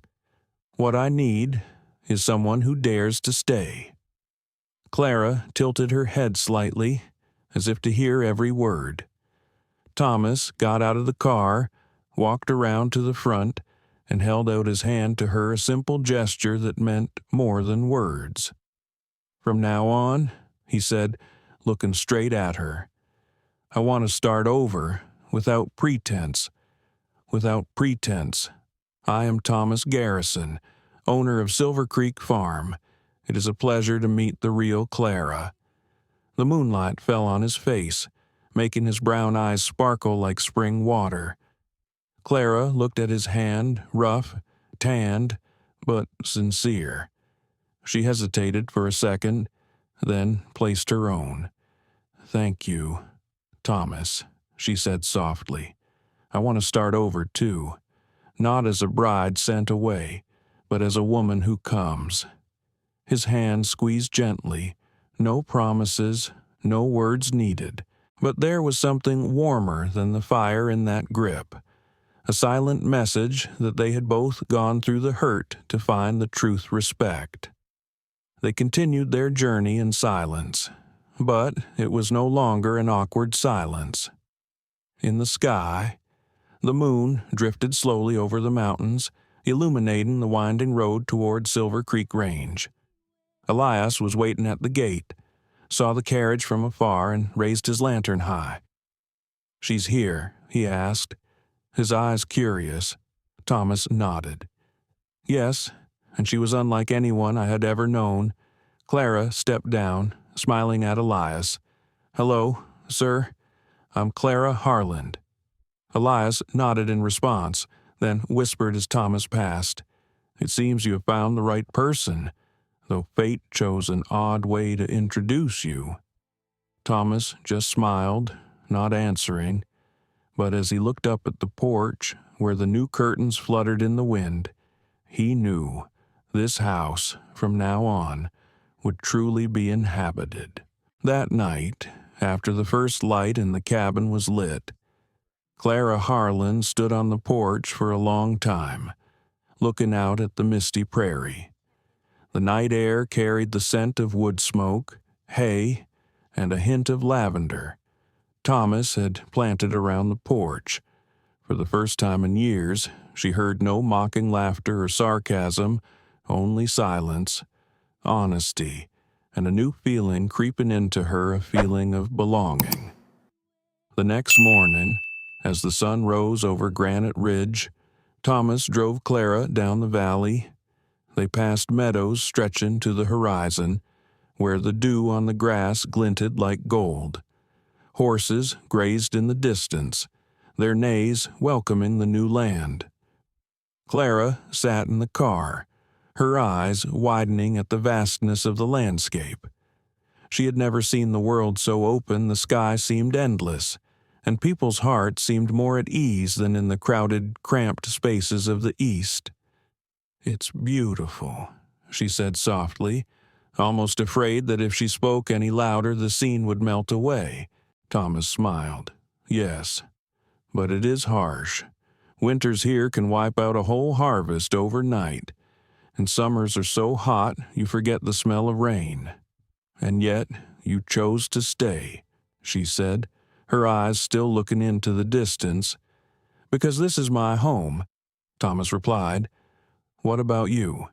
What I need is someone who dares to stay." Clara tilted her head slightly, as if to hear every word. Thomas got out of the car, walked around to the front, and held out his hand to her, a simple gesture that meant more than words. From now on, he said, looking straight at her, I want to start over, without pretense. Without pretense. I am Thomas Garrison, owner of Silver Creek Farm. It is a pleasure to meet the real Clara. The moonlight fell on his face, making his brown eyes sparkle like spring water. Clara looked at his hand, rough, tanned, but sincere. She hesitated for a second, then placed her own. Thank you, Thomas, she said softly. I want to start over, too. Not as a bride sent away, but as a woman who comes. His hand squeezed gently. No promises, no words needed. But there was something warmer than the fire in that grip. A silent message that they had both gone through the hurt to find the truth respect. They continued their journey in silence, but it was no longer an awkward silence. In the sky, the moon drifted slowly over the mountains, illuminating the winding road toward Silver Creek Range. Elias was waiting at the gate, saw the carriage from afar, and raised his lantern high. She's here, he asked, his eyes curious. Thomas nodded. Yes, and she was unlike anyone I had ever known. Clara stepped down, smiling at Elias. Hello, sir. I'm Clara Harland. Elias nodded in response, then whispered as Thomas passed. It seems you have found the right person, though fate chose an odd way to introduce you. Thomas just smiled, not answering, but as he looked up at the porch, where the new curtains fluttered in the wind, he knew this house, from now on, would truly be inhabited. That night, after the first light in the cabin was lit, Clara Harland stood on the porch for a long time, looking out at the misty prairie. The night air carried the scent of wood smoke, hay, and a hint of lavender. Thomas had planted around the porch. For the first time in years, she heard no mocking laughter or sarcasm, only silence, honesty, and a new feeling creeping into her, a feeling of belonging. The next morning, as the sun rose over Granite Ridge, Thomas drove Clara down the valley. They passed meadows stretching to the horizon, where the dew on the grass glinted like gold. Horses grazed in the distance, their neighs welcoming the new land. Clara sat in the car, her eyes widening at the vastness of the landscape. She had never seen the world so open the sky seemed endless, and people's hearts seemed more at ease than in the crowded, cramped spaces of the East. It's beautiful, she said softly, almost afraid that if she spoke any louder the scene would melt away. Thomas smiled. Yes, but it is harsh. Winters here can wipe out a whole harvest overnight, and summers are so hot you forget the smell of rain. And yet you chose to stay, she said, her eyes still looking into the distance. Because this is my home, Thomas replied. What about you?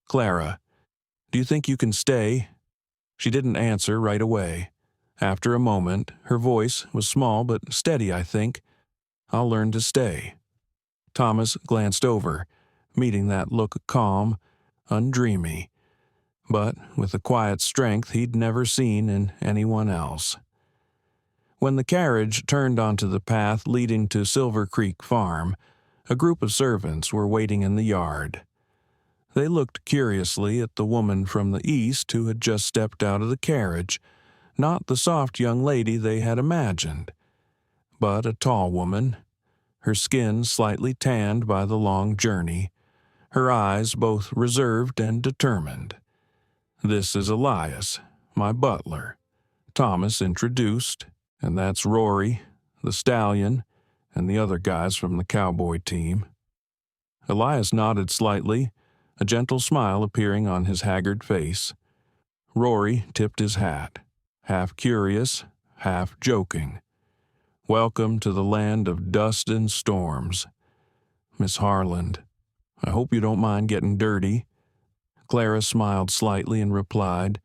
Clara, do you think you can stay? She didn't answer right away. After a moment, her voice was small but steady, I think. I'll learn to stay. Thomas glanced over, meeting that look calm, undreamy, but with a quiet strength he'd never seen in anyone else. When the carriage turned onto the path leading to Silver Creek Farm, a group of servants were waiting in the yard. They looked curiously at the woman from the east who had just stepped out of the carriage, not the soft young lady they had imagined, but a tall woman, her skin slightly tanned by the long journey, her eyes both reserved and determined. This is Elias, my butler, Thomas introduced, and that's Rory, the stallion, and the other guys from the cowboy team. Elias nodded slightly, a gentle smile appearing on his haggard face. Rory tipped his hat, half curious, half joking. Welcome to the land of dust and storms. Miss Harland, I hope you don't mind getting dirty. Clara smiled slightly and replied,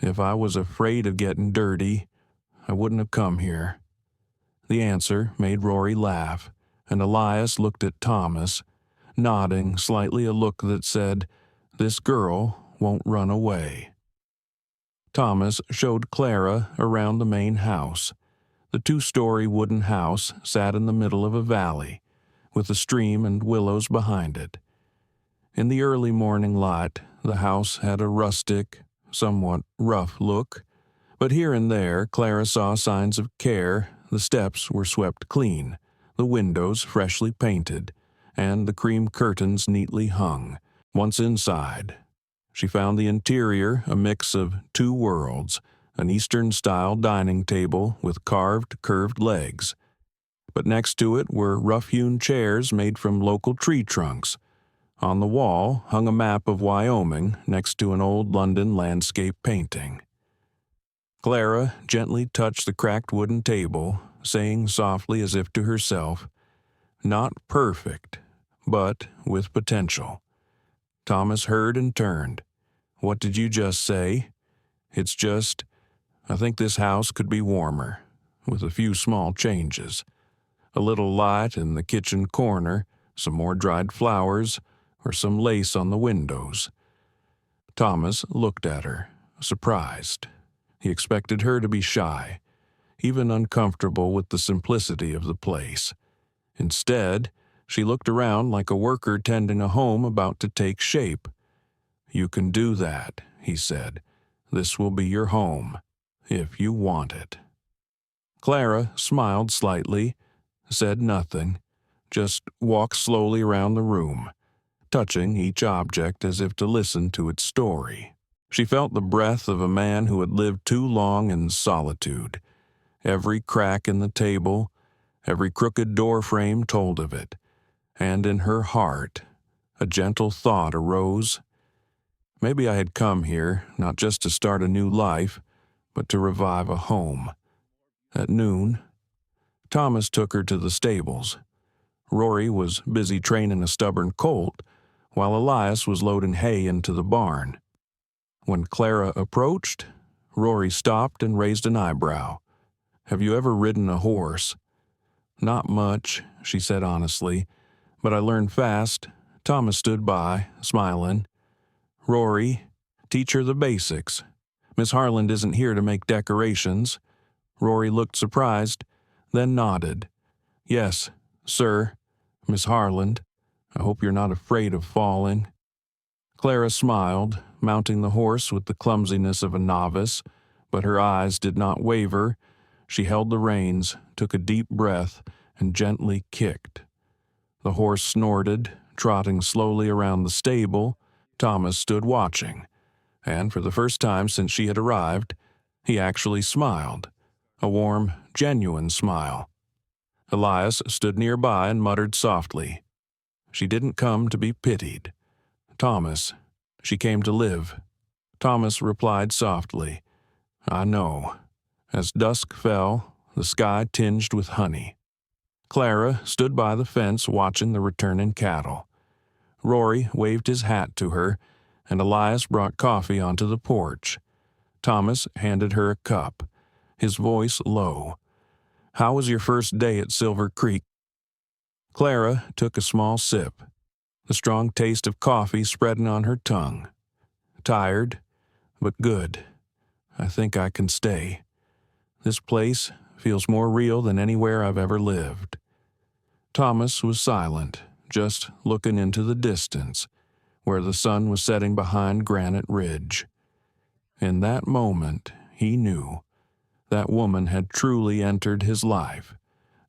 If I was afraid of getting dirty, I wouldn't have come here." The answer made Rory laugh, and Elias looked at Thomas, nodding slightly, a look that said, "This girl won't run away." Thomas showed Clara around the main house. The 2-story wooden house sat in the middle of a valley, with a stream and willows behind it. In the early morning light, the house had a rustic, somewhat rough look, but here and there Clara saw signs of care. The steps were swept clean, the windows freshly painted, and the cream curtains neatly hung. Once inside, she found the interior a mix of two worlds, an Eastern-style dining table with carved, curved legs. But next to it were rough-hewn chairs made from local tree trunks. On the wall hung a map of Wyoming next to an old London landscape painting. Clara gently touched the cracked wooden table, saying softly as if to herself, "Not perfect, but with potential." Thomas heard and turned. "What did you just say?" "It's just, I think this house could be warmer, with a few small changes. A little light in the kitchen corner, some more dried flowers, or some lace on the windows." Thomas looked at her, surprised. He expected her to be shy, even uncomfortable with the simplicity of the place. Instead, she looked around like a worker tending a home about to take shape. "You can do that," he said. "This will be your home, if you want it." Clara smiled slightly, said nothing, just walked slowly around the room, touching each object as if to listen to its story. She felt the breath of a man who had lived too long in solitude. Every crack in the table, every crooked door frame told of it, and in her heart a gentle thought arose. Maybe I had come here not just to start a new life, but to revive a home. At noon, Thomas took her to the stables. Rory was busy training a stubborn colt, while Elias was loading hay into the barn. When Clara approached, Rory stopped and raised an eyebrow. "Have you ever ridden a horse?" "Not much," she said honestly, "but I learned fast." Thomas stood by, smiling. "Rory, teach her the basics. Miss Harland isn't here to make decorations." Rory looked surprised, then nodded. "Yes, sir, Miss Harland. I hope you're not afraid of falling." Clara smiled, mounting the horse with the clumsiness of a novice, but her eyes did not waver. She held the reins, took a deep breath, and gently kicked. The horse snorted, trotting slowly around the stable. Thomas stood watching, and for the first time since she had arrived, he actually smiled, a warm, genuine smile. Elias stood nearby and muttered softly, "She didn't come to be pitied. Thomas, she came to live." Thomas replied softly, "I know." As dusk fell, the sky tinged with honey. Clara stood by the fence watching the returning cattle. Rory waved his hat to her, and Elias brought coffee onto the porch. Thomas handed her a cup, his voice low. "How was your first day at Silver Creek?" Clara took a small sip, the strong taste of coffee spreading on her tongue. "Tired, but good. I think I can stay. This place feels more real than anywhere I've ever lived." Thomas was silent, just looking into the distance, where the sun was setting behind Granite Ridge. In that moment, he knew that woman had truly entered his life,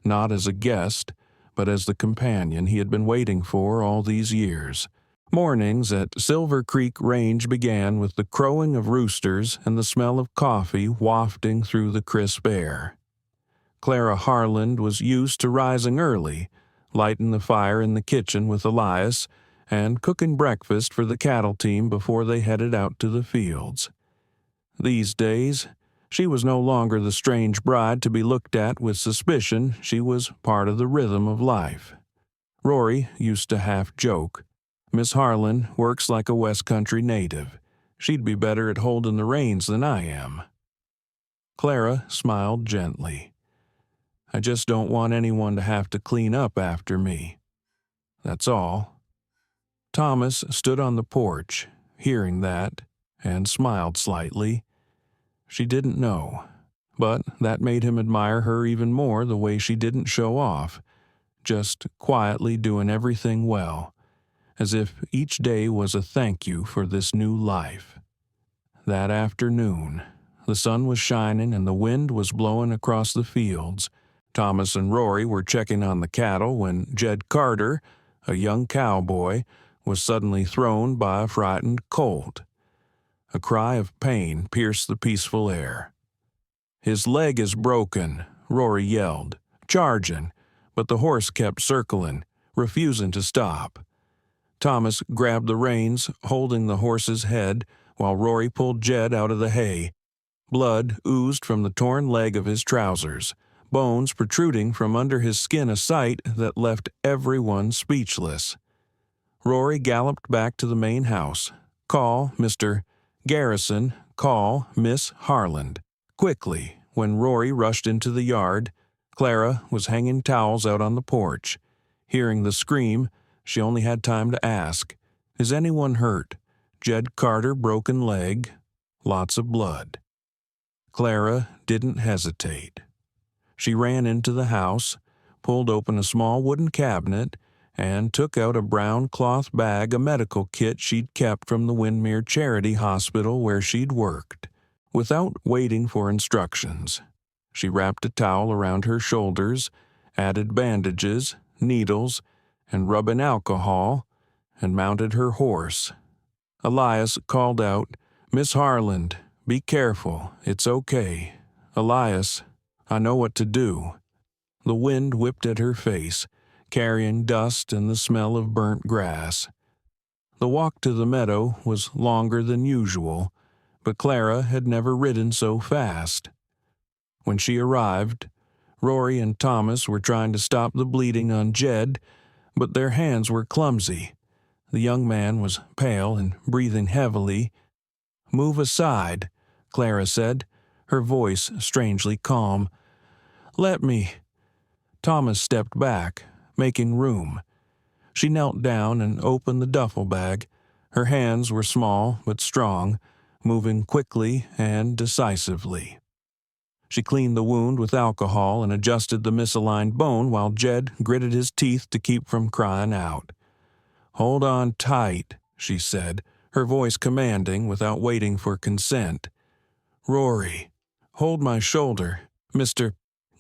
not as a guest, but as the companion he had been waiting for all these years. Mornings at Silver Creek Range began with the crowing of roosters and the smell of coffee wafting through the crisp air. Clara Harland was used to rising early, lighting the fire in the kitchen with Elias, and cooking breakfast for the cattle team before they headed out to the fields. These days, she was no longer the strange bride to be looked at with suspicion. She was part of the rhythm of life. Rory used to half joke, "Miss Harland works like a West Country native. She'd be better at holding the reins than I am." Clara smiled gently. "I just don't want anyone to have to clean up after me. That's all." Thomas stood on the porch, hearing that, and smiled slightly. She didn't know, but that made him admire her even more, the way she didn't show off, just quietly doing everything well, as if each day was a thank you for this new life. That afternoon, the sun was shining and the wind was blowing across the fields. Thomas and Rory were checking on the cattle when Jed Carter, a young cowboy, was suddenly thrown by a frightened colt. A cry of pain pierced the peaceful air. "His leg is broken," Rory yelled, charging, but the horse kept circling, refusing to stop. Thomas grabbed the reins, holding the horse's head, while Rory pulled Jed out of the hay. Blood oozed from the torn leg of his trousers, bones protruding from under his skin, a sight that left everyone speechless. Rory galloped back to the main house. "Call Mr. Garrison, call Miss Harland." Quickly, when Rory rushed into the yard, Clara was hanging towels out on the porch. Hearing the scream, she only had time to ask, "Is anyone hurt? Jed Carter broken leg, lots of blood." Clara didn't hesitate. She ran into the house, pulled open a small wooden cabinet, and took out a brown cloth bag, a medical kit she'd kept from the Wyoming Charity Hospital where she'd worked. Without waiting for instructions, she wrapped a towel around her shoulders, added bandages, needles, and rubbing alcohol, and mounted her horse. Elias called out, "Miss Harland, be careful, it's okay. Elias, I know what to do." The wind whipped at her face, carrying dust and the smell of burnt grass. The walk to the meadow was longer than usual, but Clara had never ridden so fast. When she arrived, Rory and Thomas were trying to stop the bleeding on Jed, but their hands were clumsy. The young man was pale and breathing heavily. "Move aside," Clara said, her voice strangely calm. "Let me." Thomas stepped back, making room. She knelt down and opened the duffel bag. Her hands were small but strong, moving quickly and decisively. She cleaned the wound with alcohol and adjusted the misaligned bone while Jed gritted his teeth to keep from crying out. "Hold on tight," she said, her voice commanding without waiting for consent. "Rory, hold my shoulder. Mr.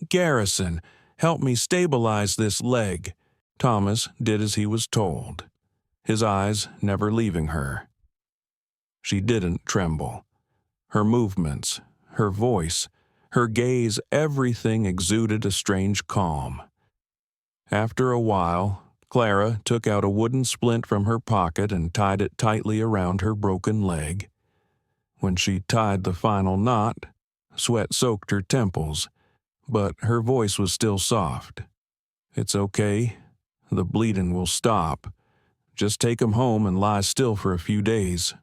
Garrison, help me stabilize this leg." Thomas did as he was told, his eyes never leaving her. She didn't tremble. Her movements, her voice, her gaze, everything exuded a strange calm. After a while, Clara took out a wooden splint from her pocket and tied it tightly around her broken leg. When she tied the final knot, sweat soaked her temples, but her voice was still soft. "It's okay. The bleeding will stop. Just take him home and lie still for a few days."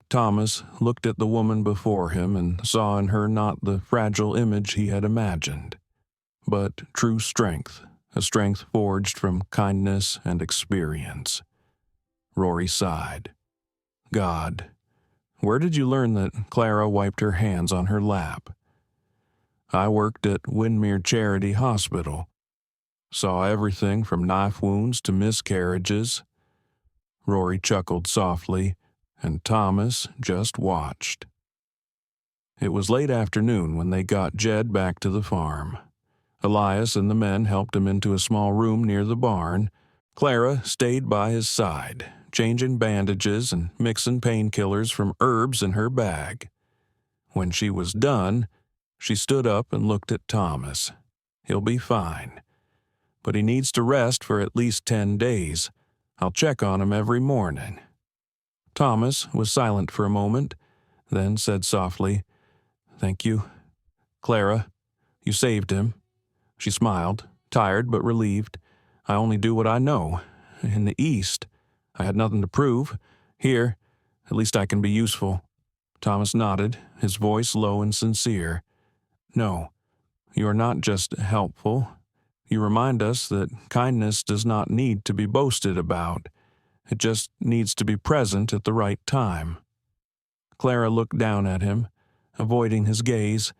Thomas looked at the woman before him and saw in her not the fragile image he had imagined, but true strength, a strength forged from kindness and experience. Rory sighed. "God, where did you learn that?" Clara wiped her hands on her lap. "I worked at Wyoming Charity Hospital. Saw everything from knife wounds to miscarriages." Rory chuckled softly, and Thomas just watched. It was late afternoon when they got Jed back to the farm. Elias and the men helped him into a small room near the barn. Clara stayed by his side, changing bandages and mixing painkillers from herbs in her bag. When she was done, she stood up and looked at Thomas. "He'll be fine. But he needs to rest for at least 10 days. I'll check on him every morning." Thomas was silent for a moment, then said softly, "Thank you. Clara, you saved him." She smiled, tired but relieved. "I only do what I know. In the East, I had nothing to prove. Here, At least I can be useful." Thomas nodded, his voice low and sincere. "No, you are not just helpful. You remind us that kindness does not need to be boasted about. It just needs to be present at the right time." Clara looked down at him, avoiding his gaze,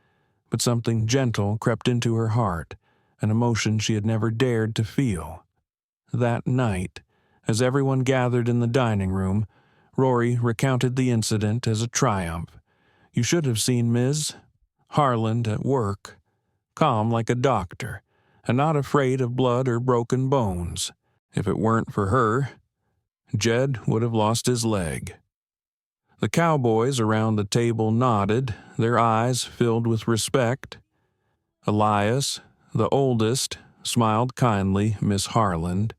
but something gentle crept into her heart, an emotion she had never dared to feel. That night, as everyone gathered in the dining room, Rory recounted the incident as a triumph. "You should have seen Ms. Harland at work, calm like a doctor, and not afraid of blood or broken bones. If it weren't for her, Jed would have lost his leg." The cowboys around the table nodded, their eyes filled with respect. Elias, the oldest, smiled kindly. "Miss Harland,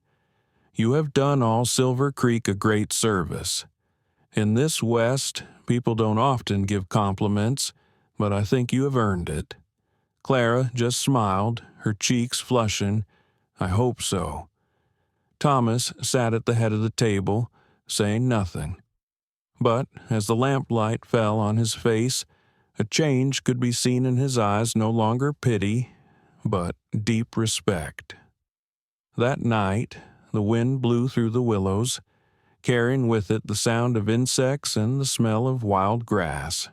you have done all Silver Creek a great service. In this West, people don't often give compliments, but I think you have earned it." Clara just smiled, her cheeks flushing. "I hope so." Thomas sat at the head of the table, saying nothing. But as the lamplight fell on his face, a change could be seen in his eyes, no longer pity, but deep respect. That night, the wind blew through the willows, carrying with it the sound of insects and the smell of wild grass.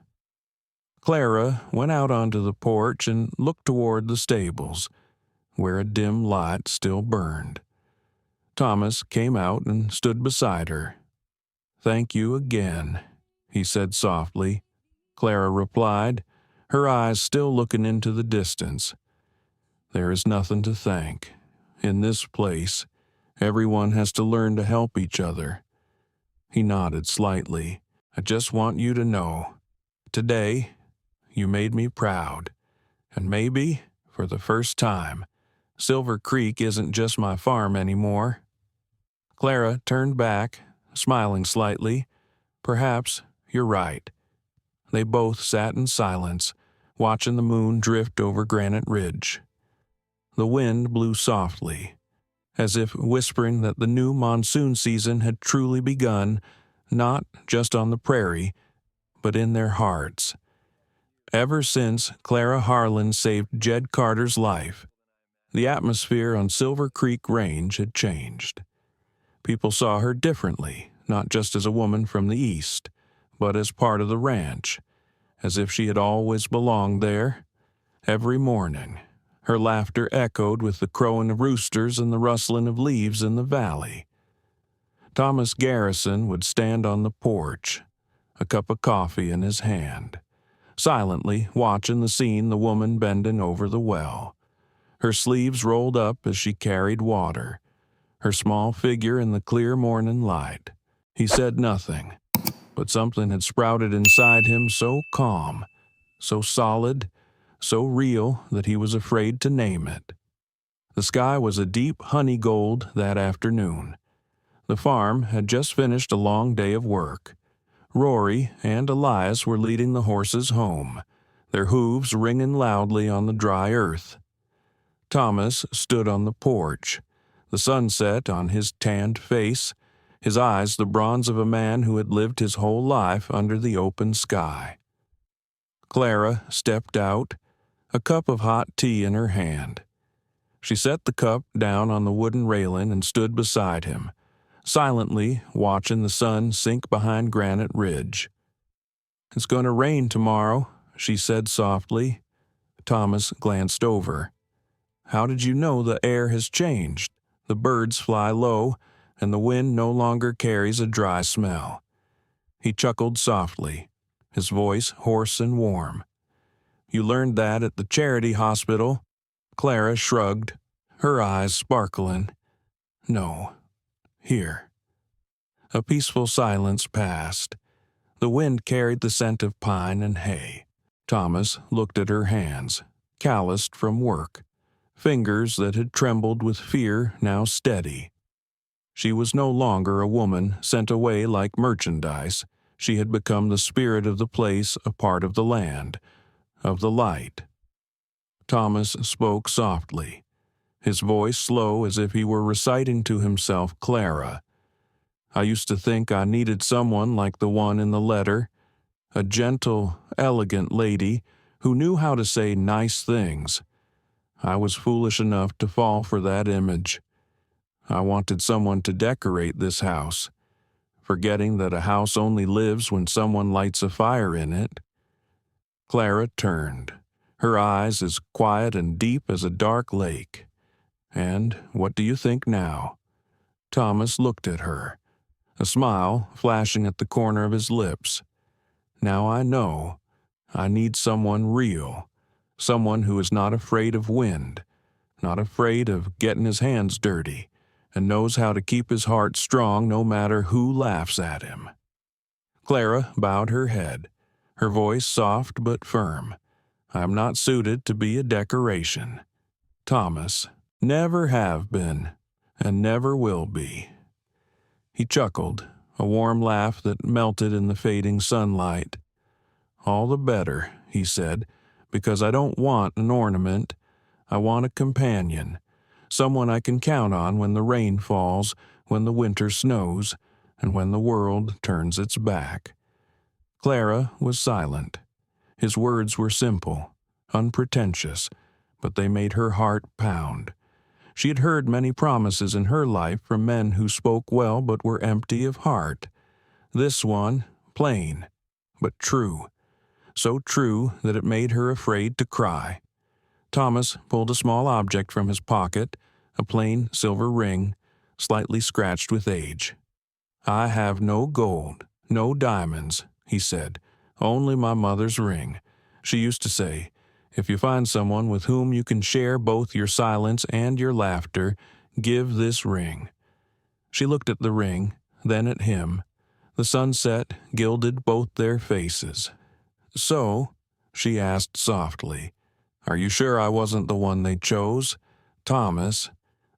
Clara went out onto the porch and looked toward the stables, where a dim light still burned. Thomas came out and stood beside her. "Thank you again," he said softly. Clara replied, her eyes still looking into the distance. "There is nothing to thank. In this place, everyone has to learn to help each other." He nodded slightly. "I just want you to know, today, you made me proud. And maybe, for the first time, Silver Creek isn't just my farm anymore." Clara turned back, smiling slightly. "Perhaps you're right." They both sat in silence, watching the moon drift over Granite Ridge. The wind blew softly, as if whispering that the new monsoon season had truly begun, not just on the prairie, but in their hearts. Ever since Clara Harland saved Jed Carter's life, the atmosphere on Silver Creek Range had changed. People saw her differently, not just as a woman from the East, but as part of the ranch, as if she had always belonged there. Every morning, her laughter echoed with the crowing of roosters and the rustling of leaves in the valley. Thomas Garrison would stand on the porch, a cup of coffee in his hand, silently watching the scene, the woman bending over the well, her sleeves rolled up as she carried water, her small figure in the clear morning light. He said nothing, but something had sprouted inside him so calm, so solid, so real that he was afraid to name it. The sky was a deep honey gold that afternoon. The farm had just finished a long day of work. Rory and Elias were leading the horses home, their hooves ringing loudly on the dry earth. Thomas stood on the porch, the sunset on his tanned face, his eyes the bronze of a man who had lived his whole life under the open sky. Clara stepped out, a cup of hot tea in her hand. She set the cup down on the wooden railing and stood beside him, silently watching the sun sink behind Granite Ridge. "It's going to rain tomorrow," she said softly. Thomas glanced over. "How did you know the air has changed? The birds fly low, and the wind no longer carries a dry smell." He chuckled softly, his voice hoarse and warm. "You learned that at the charity hospital?" Clara shrugged, her eyes sparkling. "No. Here." A peaceful silence passed. The wind carried the scent of pine and hay. Thomas looked at her hands, calloused from work, fingers that had trembled with fear now steady. She was no longer a woman sent away like merchandise. She had become the spirit of the place, a part of the land, of the light. Thomas spoke softly, his voice slow as if he were reciting to himself Clara. I used to think I needed someone like the one in the letter, a gentle, elegant lady who knew how to say nice things. I was foolish enough to fall for that image. I wanted someone to decorate this house, forgetting that a house only lives when someone lights a fire in it. Clara turned, her eyes as quiet and deep as a dark lake. And what do you think now? Thomas looked at her, a smile flashing at the corner of his lips. Now I know. I need someone real, someone who is not afraid of wind, not afraid of getting his hands dirty, and knows how to keep his heart strong no matter who laughs at him. Clara bowed her head, her voice soft but firm. I am not suited to be a decoration. Thomas, never have been, and never will be. He chuckled, a warm laugh that melted in the fading sunlight. All the better, he said, because I don't want an ornament. I want a companion, someone I can count on when the rain falls, when the winter snows, and when the world turns its back. Clara was silent. His words were simple, unpretentious, but they made her heart pound. She had heard many promises in her life from men who spoke well but were empty of heart. This one, plain, but true. So true that it made her afraid to cry. Thomas pulled a small object from his pocket, a plain silver ring, slightly scratched with age. I have no gold, no diamonds, he said, only my mother's ring. She used to say, if you find someone with whom you can share both your silence and your laughter, give this ring. She looked at the ring, then at him. The sunset gilded both their faces. So, she asked softly, are you sure I wasn't the one they chose? Thomas,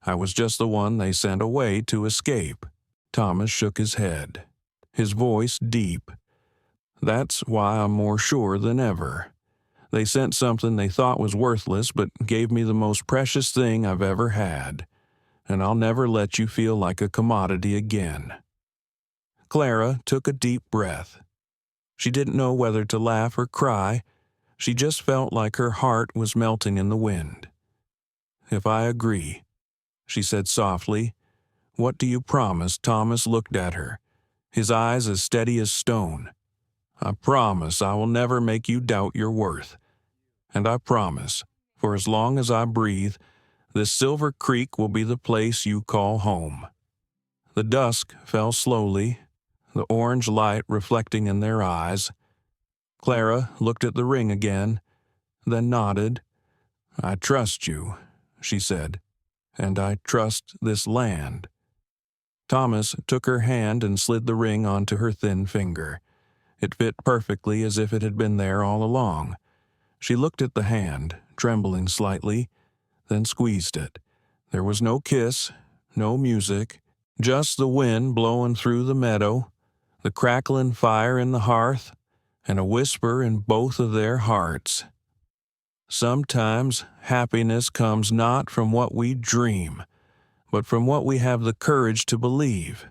I was just the one they sent away to escape. Thomas shook his head, his voice deep. That's why I'm more sure than ever. They sent something they thought was worthless but gave me the most precious thing I've ever had. And I'll never let you feel like a commodity again. Clara took a deep breath. She didn't know whether to laugh or cry. She just felt like her heart was melting in the wind. If I agree, she said softly, what do you promise? Thomas looked at her, his eyes as steady as stone. I promise I will never make you doubt your worth. And I promise, for as long as I breathe, this Silver Creek will be the place you call home. The dusk fell slowly, the orange light reflecting in their eyes. Clara looked at the ring again, then nodded. I trust you, she said, and I trust this land. Thomas took her hand and slid the ring onto her thin finger. It fit perfectly as if it had been there all along. She looked at the hand, trembling slightly, then squeezed it. There was no kiss, no music, just the wind blowing through the meadow, the crackling fire in the hearth, and a whisper in both of their hearts. Sometimes happiness comes not from what we dream, but from what we have the courage to believe.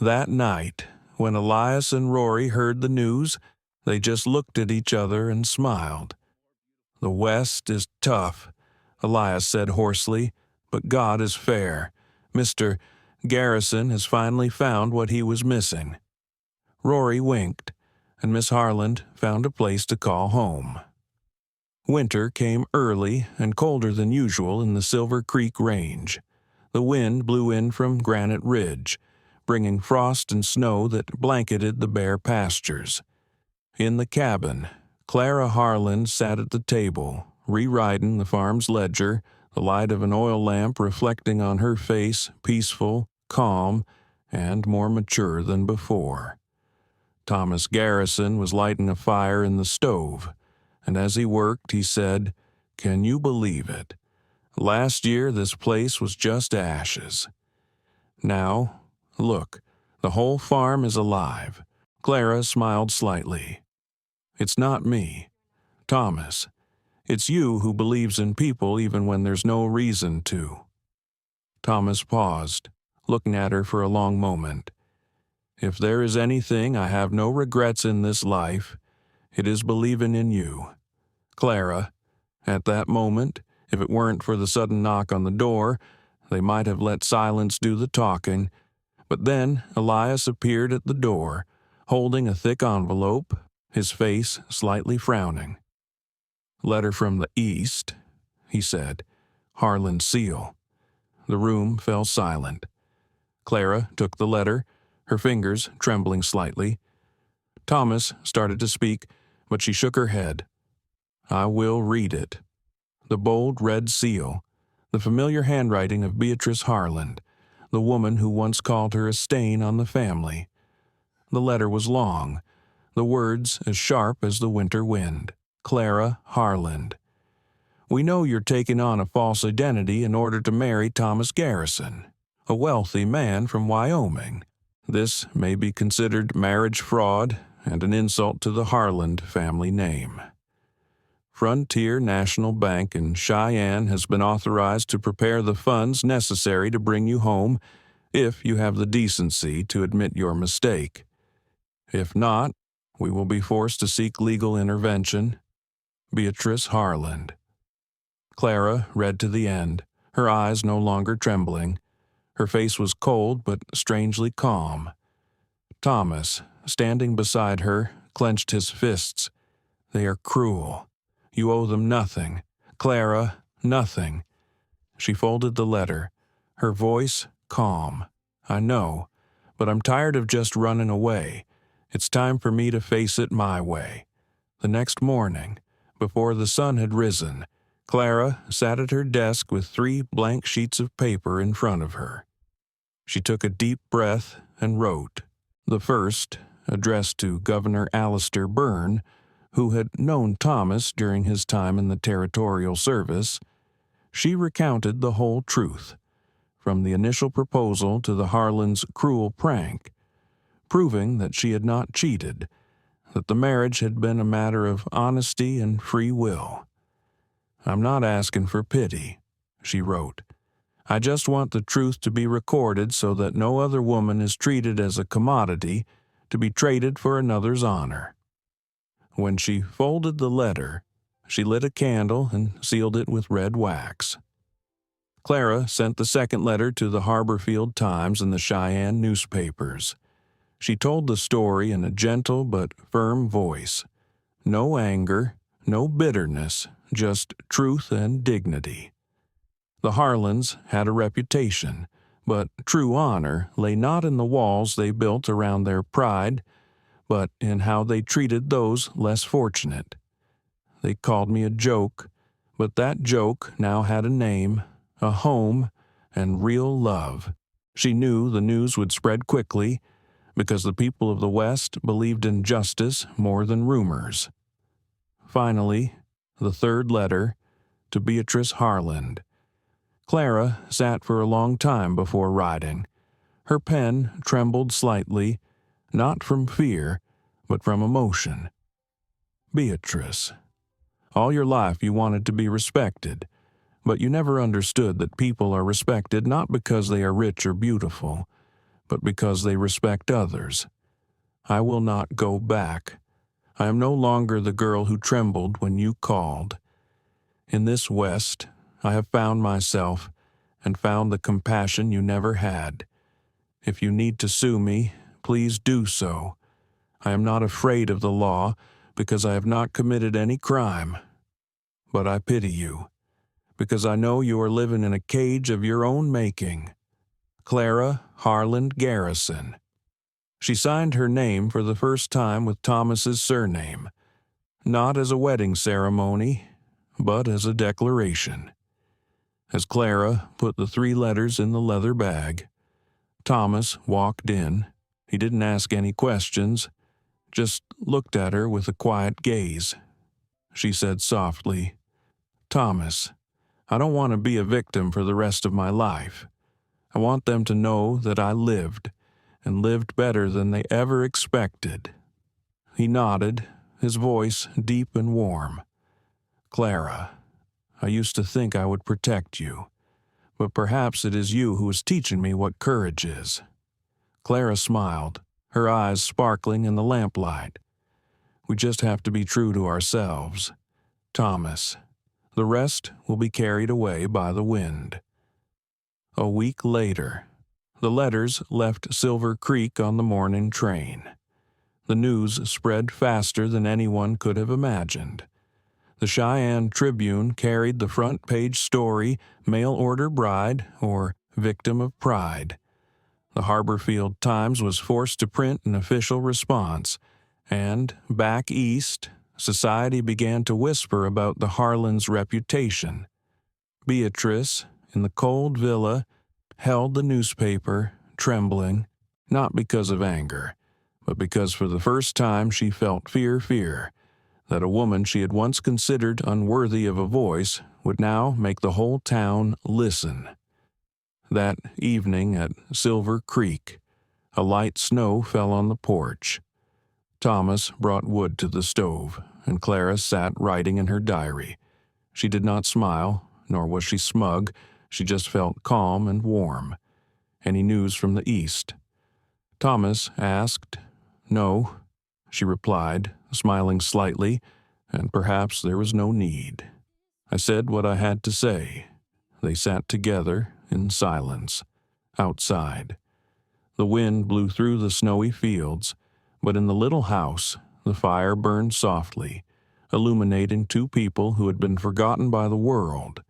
That night, when Elias and Rory heard the news, they just looked at each other and smiled. The West is tough, Elias said hoarsely, but God is fair. Mr. Garrison has finally found what he was missing. Rory winked, and Miss Harland found a place to call home. Winter came early and colder than usual in the Silver Creek Range. The wind blew in from Granite Ridge, bringing frost and snow that blanketed the bare pastures. In the cabin, Clara Harland sat at the table, rewriting the farm's ledger, the light of an oil lamp reflecting on her face, peaceful, calm, and more mature than before. Thomas Garrison was lighting a fire in the stove, and as he worked, he said, "Can you believe it? Last year this place was just ashes. Now, look, the whole farm is alive." Clara smiled slightly. "It's not me, Thomas. It's you who believes in people even when there's no reason to." Thomas paused, looking at her for a long moment. If there is anything I have no regrets in this life, it is believing in you. Clara. At that moment, if it weren't for the sudden knock on the door, they might have let silence do the talking, but then Elias appeared at the door, holding a thick envelope, his face slightly frowning. "Letter from the East," he said. "Harland's seal." The room fell silent. Clara took the letter, her fingers trembling slightly. Thomas started to speak, but she shook her head. "I will read it." The bold red seal, the familiar handwriting of Beatrice Harland, the woman who once called her a stain on the family. The letter was long, the words as sharp as the winter wind. Clara Harland. "We know you're taking on a false identity in order to marry Thomas Garrison, a wealthy man from Wyoming. This may be considered marriage fraud and an insult to the Harland family name. Frontier National Bank in Cheyenne has been authorized to prepare the funds necessary to bring you home if you have the decency to admit your mistake. If not, we will be forced to seek legal intervention. Beatrice Harland." Clara read to the end, her eyes no longer trembling. Her face was cold but strangely calm. Thomas, standing beside her, clenched his fists. "They are cruel. You owe them nothing. Clara, nothing." She folded the letter, her voice calm. "I know, but I'm tired of just running away. It's time for me to face it my way." The next morning, before the sun had risen, Clara sat at her desk with 3 blank sheets of paper in front of her. She took a deep breath and wrote. The first, addressed to Governor Alistair Byrne, who had known Thomas during his time in the territorial service. She recounted the whole truth, from the initial proposal to the Harlands' cruel prank, proving that she had not cheated, that the marriage had been a matter of honesty and free will. "I'm not asking for pity," she wrote. "I just want the truth to be recorded so that no other woman is treated as a commodity to be traded for another's honor." When she folded the letter, she lit a candle and sealed it with red wax. Clara sent the second letter to the Harborfield Times and the Cheyenne newspapers. She told the story in a gentle but firm voice. No anger, no bitterness, just truth and dignity. The Harlands had a reputation, but true honor lay not in the walls they built around their pride, but in how they treated those less fortunate. They called me a joke, but that joke now had a name, a home, and real love. She knew the news would spread quickly, because the people of the West believed in justice more than rumors. Finally, the third letter, to Beatrice Harland. Clara sat for a long time before writing. Her pen trembled slightly, not from fear, but from emotion. "Beatrice, all your life you wanted to be respected, but you never understood that people are respected not because they are rich or beautiful, but because they respect others. I will not go back. I am no longer the girl who trembled when you called. In this West, I have found myself and found the compassion you never had. If you need to sue me, please do so. I am not afraid of the law because I have not committed any crime. But I pity you, because I know you are living in a cage of your own making. Clara Harland Garrison." She signed her name for the first time with Thomas's surname, not as a wedding ceremony, but as a declaration. As Clara put the 3 letters in the leather bag, Thomas walked in. He didn't ask any questions, just looked at her with a quiet gaze. She said softly, "Thomas, I don't want to be a victim for the rest of my life. I want them to know that I lived, and lived better than they ever expected." He nodded, his voice deep and warm. "Clara, I used to think I would protect you, but perhaps it is you who is teaching me what courage is." Clara smiled, her eyes sparkling in the lamplight. "We just have to be true to ourselves. Thomas. The rest will be carried away by the wind." A week later, the letters left Silver Creek on the morning train. The news spread faster than anyone could have imagined. The Cheyenne Tribune carried the front-page story, "Mail-order bride" or "Victim of Pride." The Harborfield Times was forced to print an official response, and back east, society began to whisper about the Harlands' reputation. Beatrice, in the cold villa, held the newspaper, trembling, not because of anger, but because for the first time she felt fear, that a woman she had once considered unworthy of a voice would now make the whole town listen. That evening at Silver Creek, a light snow fell on the porch. Thomas brought wood to the stove, and Clara sat writing in her diary. She did not smile, nor was she smug. She just felt calm and warm. "Any news from the east?" Thomas asked. "No," she replied, smiling slightly, and perhaps there was no need. I said what I had to say. They sat together in silence, outside. The wind blew through the snowy fields, but in the little house the fire burned softly, illuminating two people who had been forgotten by the world,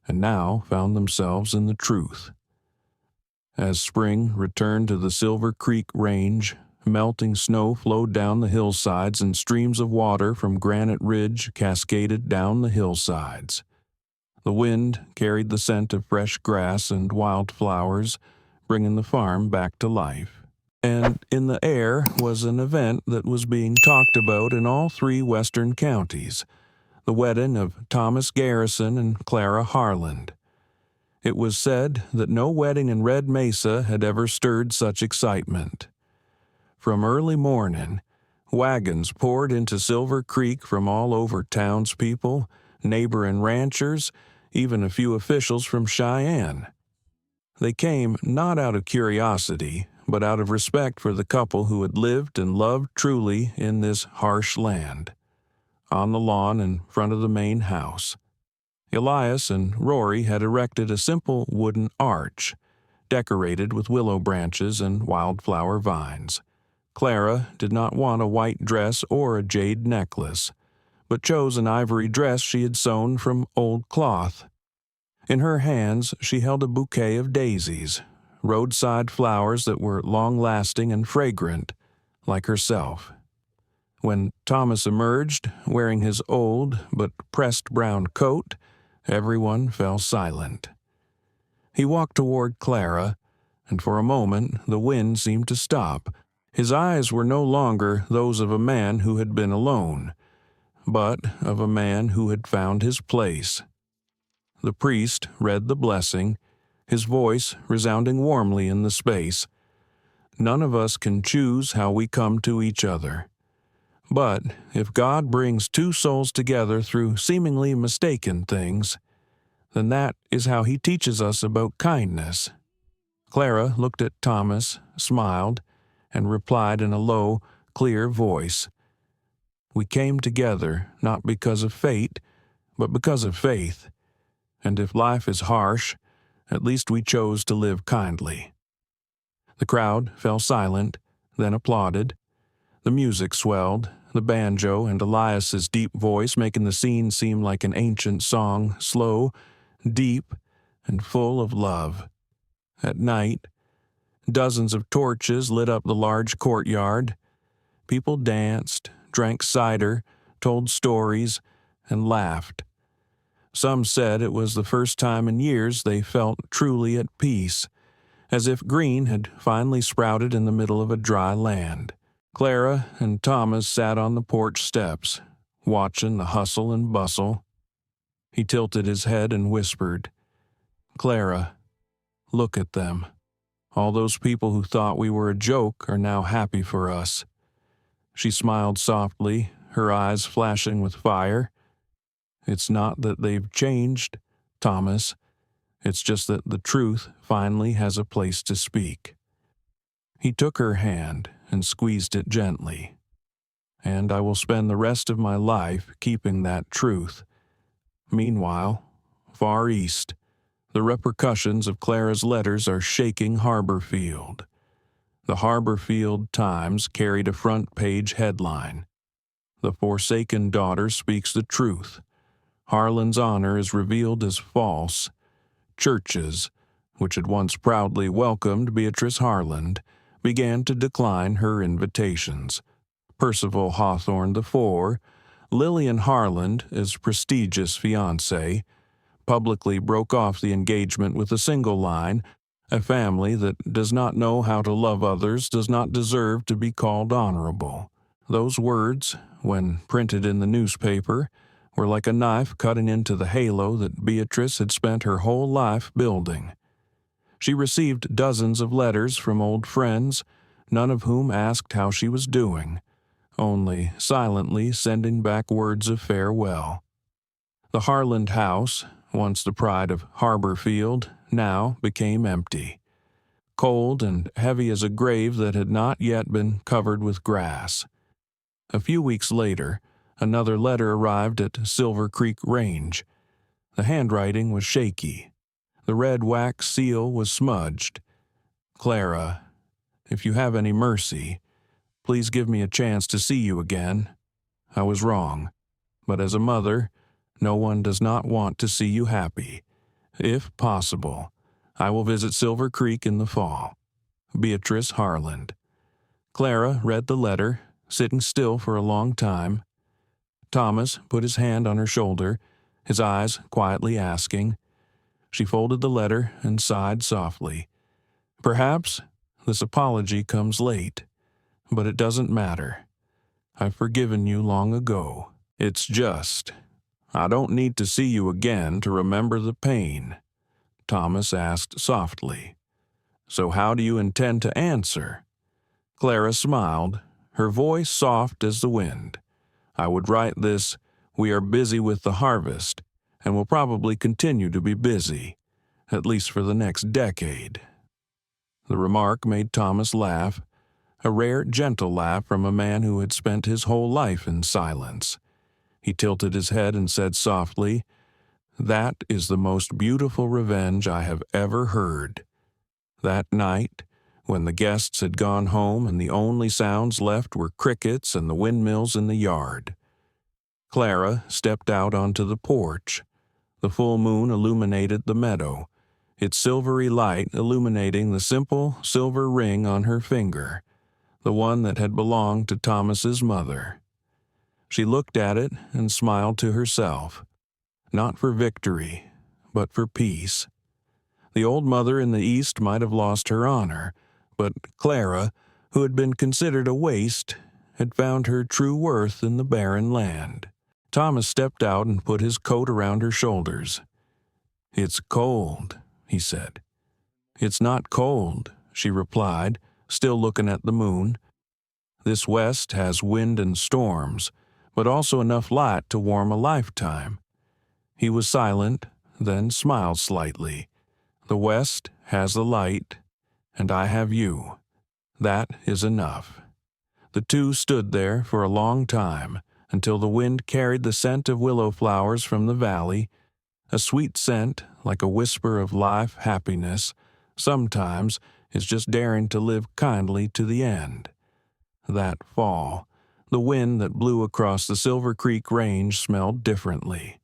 and now found themselves in the truth. As spring returned to the Silver Creek Range, melting snow flowed down the hillsides and streams of water from Granite Ridge cascaded down the hillsides. The wind carried the scent of fresh grass and wildflowers, bringing the farm back to life. And in the air was an event that was being talked about in all three western counties: the wedding of Thomas Garrison and Clara Harland. It was said that no wedding in Red Mesa had ever stirred such excitement. From early morning, wagons poured into Silver Creek from all over townspeople, neighboring ranchers, even a few officials from Cheyenne. They came not out of curiosity, but out of respect for the couple who had lived and loved truly in this harsh land. On the lawn in front of the main house, Elias and Rory had erected a simple wooden arch, decorated with willow branches and wildflower vines. Clara did not want a white dress or a jade necklace, but chose an ivory dress she had sewn from old cloth. In her hands she held a bouquet of daisies, roadside flowers that were long-lasting and fragrant, like herself. When Thomas emerged, wearing his old but pressed brown coat, everyone fell silent. He walked toward Clara, and for a moment the wind seemed to stop. His eyes were no longer those of a man who had been alone, but of a man who had found his place. The priest read the blessing, his voice resounding warmly in the space. None of us can choose how we come to each other. But if God brings two souls together through seemingly mistaken things, then that is how he teaches us about kindness. Clara looked at Thomas, smiled, and replied in a low, clear voice. "We came together not because of fate, but because of faith. And if life is harsh, at least we chose to live kindly." The crowd fell silent, then applauded. The music swelled, the banjo and Elias's deep voice making the scene seem like an ancient song, slow, deep, and full of love. At night, dozens of torches lit up the large courtyard. People danced, drank cider, told stories, and laughed. Some said it was the first time in years they felt truly at peace, as if green had finally sprouted in the middle of a dry land. Clara and Thomas sat on the porch steps, watching the hustle and bustle. He tilted his head and whispered, "Clara, look at them. All those people who thought we were a joke are now happy for us." She smiled softly, her eyes flashing with fire. "It's not that they've changed, Thomas. It's just that the truth finally has a place to speak." He took her hand, and squeezed it gently. And I will spend the rest of my life keeping that truth. Meanwhile, far east, the repercussions of Clara's letters are shaking Harborfield. The Harborfield Times carried a front-page headline. The forsaken daughter speaks the truth. Harland's honor is revealed as false. Churches, which had once proudly welcomed Beatrice Harland, began to decline her invitations. Percival Hawthorne IV, Lillian Harland, his prestigious fiancée, publicly broke off the engagement with a single line, "A family that does not know how to love others does not deserve to be called honorable." Those words, when printed in the newspaper, were like a knife cutting into the halo that Beatrice had spent her whole life building. She received dozens of letters from old friends, none of whom asked how she was doing, only silently sending back words of farewell. The Harland house, once the pride of Harborfield, now became empty, cold and heavy as a grave that had not yet been covered with grass. A few weeks later, another letter arrived at Silver Creek Range. The handwriting was shaky. The red wax seal was smudged. "Clara, if you have any mercy, please give me a chance to see you again. I was wrong, but as a mother, no one does not want to see you happy. If possible, I will visit Silver Creek in the fall. Beatrice Harland." Clara read the letter, sitting still for a long time. Thomas put his hand on her shoulder, his eyes quietly asking. She folded the letter and sighed softly. "Perhaps this apology comes late, but it doesn't matter. I've forgiven you long ago. It's just, I don't need to see you again to remember the pain." Thomas asked softly. "So how do you intend to answer?" Clara smiled, her voice soft as the wind. "I would write this, 'We are busy with the harvest, and will probably continue to be busy, at least for the next decade.'" The remark made Thomas laugh, a rare, gentle laugh from a man who had spent his whole life in silence. He tilted his head and said softly, "That is the most beautiful revenge I have ever heard." That night, when the guests had gone home and the only sounds left were crickets and the windmills in the yard, Clara stepped out onto the porch. The full moon illuminated the meadow, its silvery light illuminating the simple silver ring on her finger, the one that had belonged to Thomas's mother. She looked at it and smiled to herself, not for victory, but for peace. The old mother in the East might have lost her honor, but Clara, who had been considered a waste, had found her true worth in the barren land. Thomas stepped out and put his coat around her shoulders. "It's cold," he said. "It's not cold," she replied, still looking at the moon. "This west has wind and storms, but also enough light to warm a lifetime." He was silent, then smiled slightly. "The west has the light, and I have you. That is enough." The two stood there for a long time, until the wind carried the scent of willow flowers from the valley, a sweet scent like a whisper of life happiness, sometimes is just daring to live kindly to the end. That fall, the wind that blew across the Silver Creek Range smelled differently.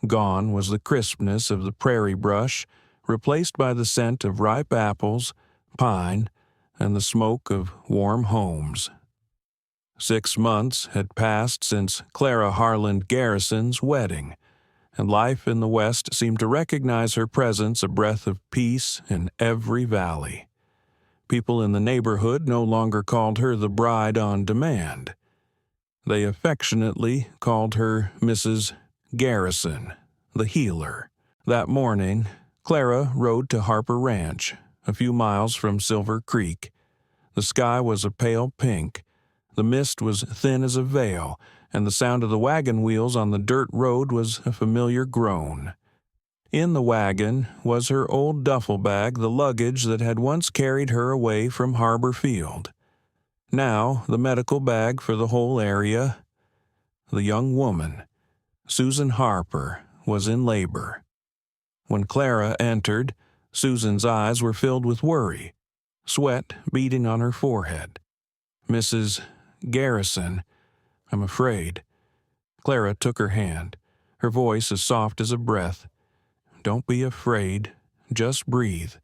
Gone was the crispness of the prairie brush, replaced by the scent of ripe apples, pine, and the smoke of warm homes. 6 months had passed since Clara Harland Garrison's wedding, and life in the West seemed to recognize her presence a breath of peace in every valley. People in the neighborhood no longer called her the bride on demand. They affectionately called her Mrs. Garrison, the healer. That morning, Clara rode to Harper Ranch, a few miles from Silver Creek. The sky was a pale pink. The mist was thin as a veil, and the sound of the wagon wheels on the dirt road was a familiar groan. In the wagon was her old duffel bag, the luggage that had once carried her away from Harborfield. Now the medical bag for the whole area. The young woman, Susan Harper, was in labor. When Clara entered, Susan's eyes were filled with worry, sweat beading on her forehead. "Mrs. Garrison, I'm afraid." Clara took her hand, her voice as soft as a breath. "Don't be afraid. Just breathe.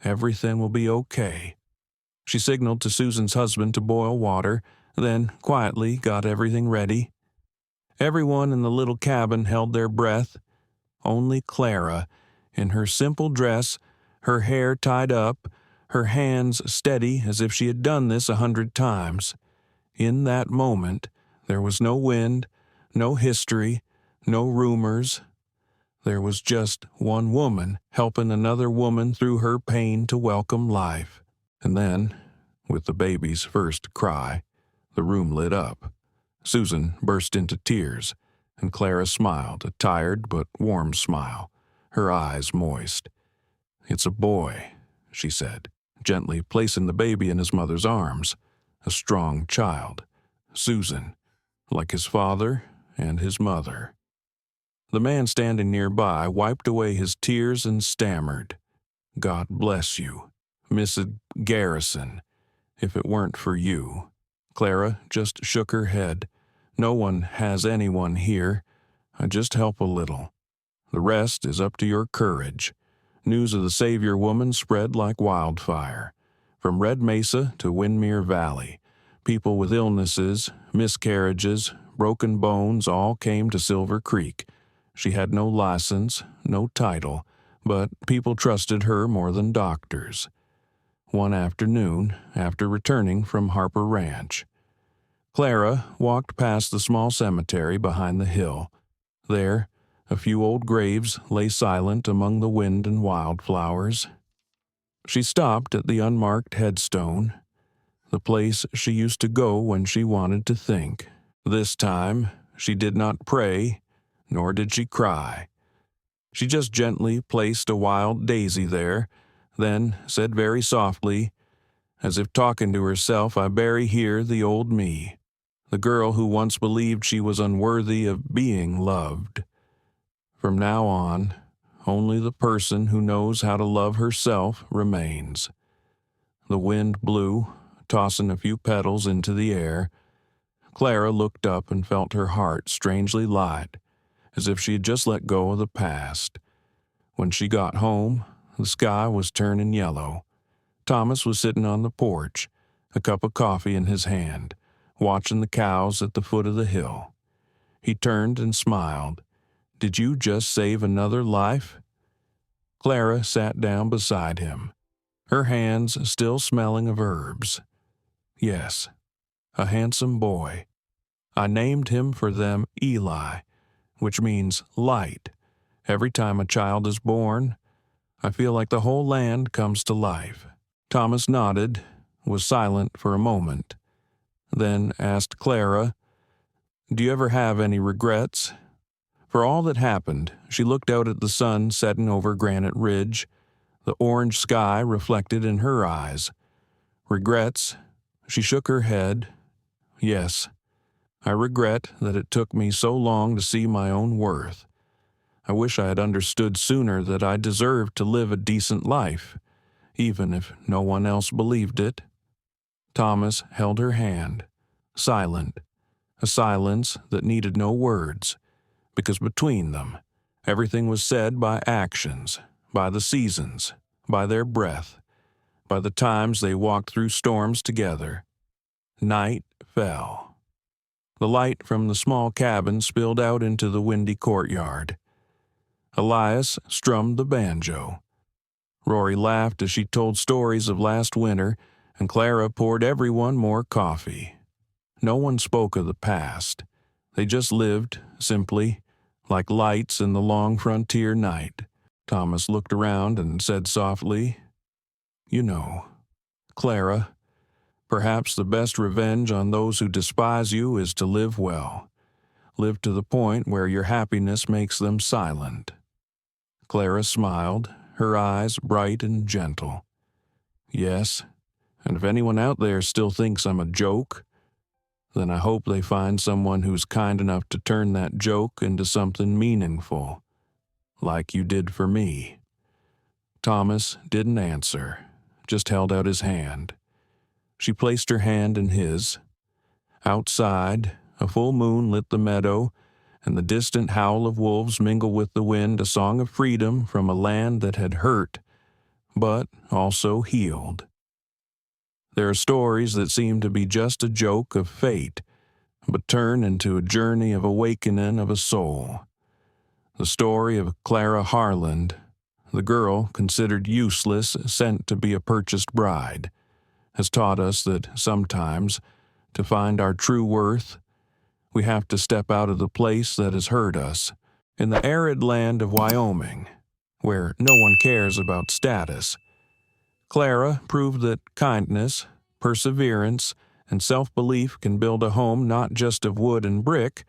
Everything will be okay." She signaled to Susan's husband to boil water, then quietly got everything ready. Everyone in the little cabin held their breath. Only Clara, in her simple dress, her hair tied up, her hands steady as if she had done this 100 times. In that moment, there was no wind, no history, no rumors. There was just one woman helping another woman through her pain to welcome life. And then, with the baby's first cry, the room lit up. Susan burst into tears, and Clara smiled, a tired but warm smile, her eyes moist. "It's a boy," she said, gently placing the baby in his mother's arms. A strong child. Susan, like his father and his mother. The man standing nearby wiped away his tears and stammered, "God bless you, Mrs. Garrison. If it weren't for you." Clara just shook her head. "No one has anyone here. I just help a little. The rest is up to your courage." News of the Savior woman spread like wildfire. From Red Mesa to Windmere Valley, people with illnesses, miscarriages, broken bones all came to Silver Creek. She had no license, no title, but people trusted her more than doctors. One afternoon, after returning from Harper Ranch, Clara walked past the small cemetery behind the hill. There, a few old graves lay silent among the wind and wildflowers. She stopped at the unmarked headstone, the place she used to go when she wanted to think. This time, she did not pray, nor did she cry. She just gently placed a wild daisy there, then said very softly, as if talking to herself, "I bury here the old me, the girl who once believed she was unworthy of being loved. From now on, only the person who knows how to love herself remains." The wind blew, tossing a few petals into the air. Clara looked up and felt her heart strangely light, as if she had just let go of the past. When she got home, the sky was turning yellow. Thomas was sitting on the porch, a cup of coffee in his hand, watching the cows at the foot of the hill. He turned and smiled. "Did you just save another life?" Clara sat down beside him, her hands still smelling of herbs. "Yes, a handsome boy. I named him for them Eli, which means light. Every time a child is born, I feel like the whole land comes to life." Thomas nodded, was silent for a moment, then asked Clara, "Do you ever have any regrets?" For all that happened, she looked out at the sun setting over Granite Ridge, the orange sky reflected in her eyes. Regrets? She shook her head. "Yes, I regret that it took me so long to see my own worth. I wish I had understood sooner that I deserved to live a decent life, even if no one else believed it." Thomas held her hand, silent, a silence that needed no words, because between them, everything was said by actions, by the seasons, by their breath, by the times they walked through storms together. Night fell. The light from the small cabin spilled out into the windy courtyard. Elias strummed the banjo. Rory laughed as she told stories of last winter, and Clara poured everyone more coffee. No one spoke of the past. They just lived, simply, like lights in the long frontier night. Thomas looked around and said softly, "You know, Clara, perhaps the best revenge on those who despise you is to live well. Live to the point where your happiness makes them silent." Clara smiled, her eyes bright and gentle. "Yes, And if anyone out there still thinks I'm a joke, then I hope they find someone who's kind enough to turn that joke into something meaningful, like you did for me." Thomas didn't answer, just held out his hand. She placed her hand in his. Outside, a full moon lit the meadow, and the distant howl of wolves mingled with the wind, a song of freedom from a land that had hurt, but also healed. There are stories that seem to be just a joke of fate, but turn into a journey of awakening of a soul. The story of Clara Harland, the girl considered useless, sent to be a purchased bride, has taught us that sometimes, to find our true worth, we have to step out of the place that has hurt us. In the arid land of Wyoming, where no one cares about status, Clara proved that kindness, perseverance, and self-belief can build a home not just of wood and brick,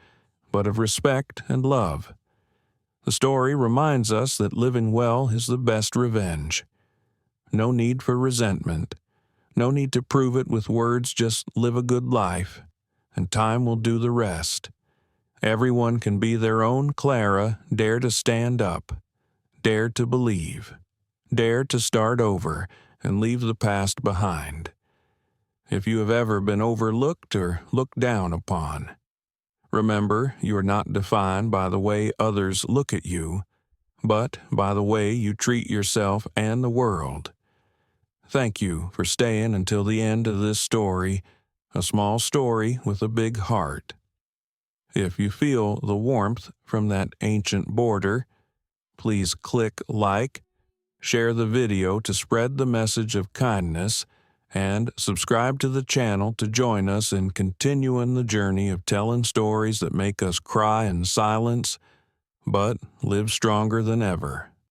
but of respect and love. The story reminds us that living well is the best revenge. No need for resentment. No need to prove it with words, just live a good life, and time will do the rest. Everyone can be their own Clara. Dare to stand up. Dare to believe. Dare to start over and leave the past behind. If you have ever been overlooked or looked down upon, remember you are not defined by the way others look at you, but by the way you treat yourself and the world. Thank you for staying until the end of this story, a small story with a big heart. If you feel the warmth from that ancient border, please click like, share the video to spread the message of kindness, and subscribe to the channel to join us in continuing the journey of telling stories that make us cry in silence, but live stronger than ever.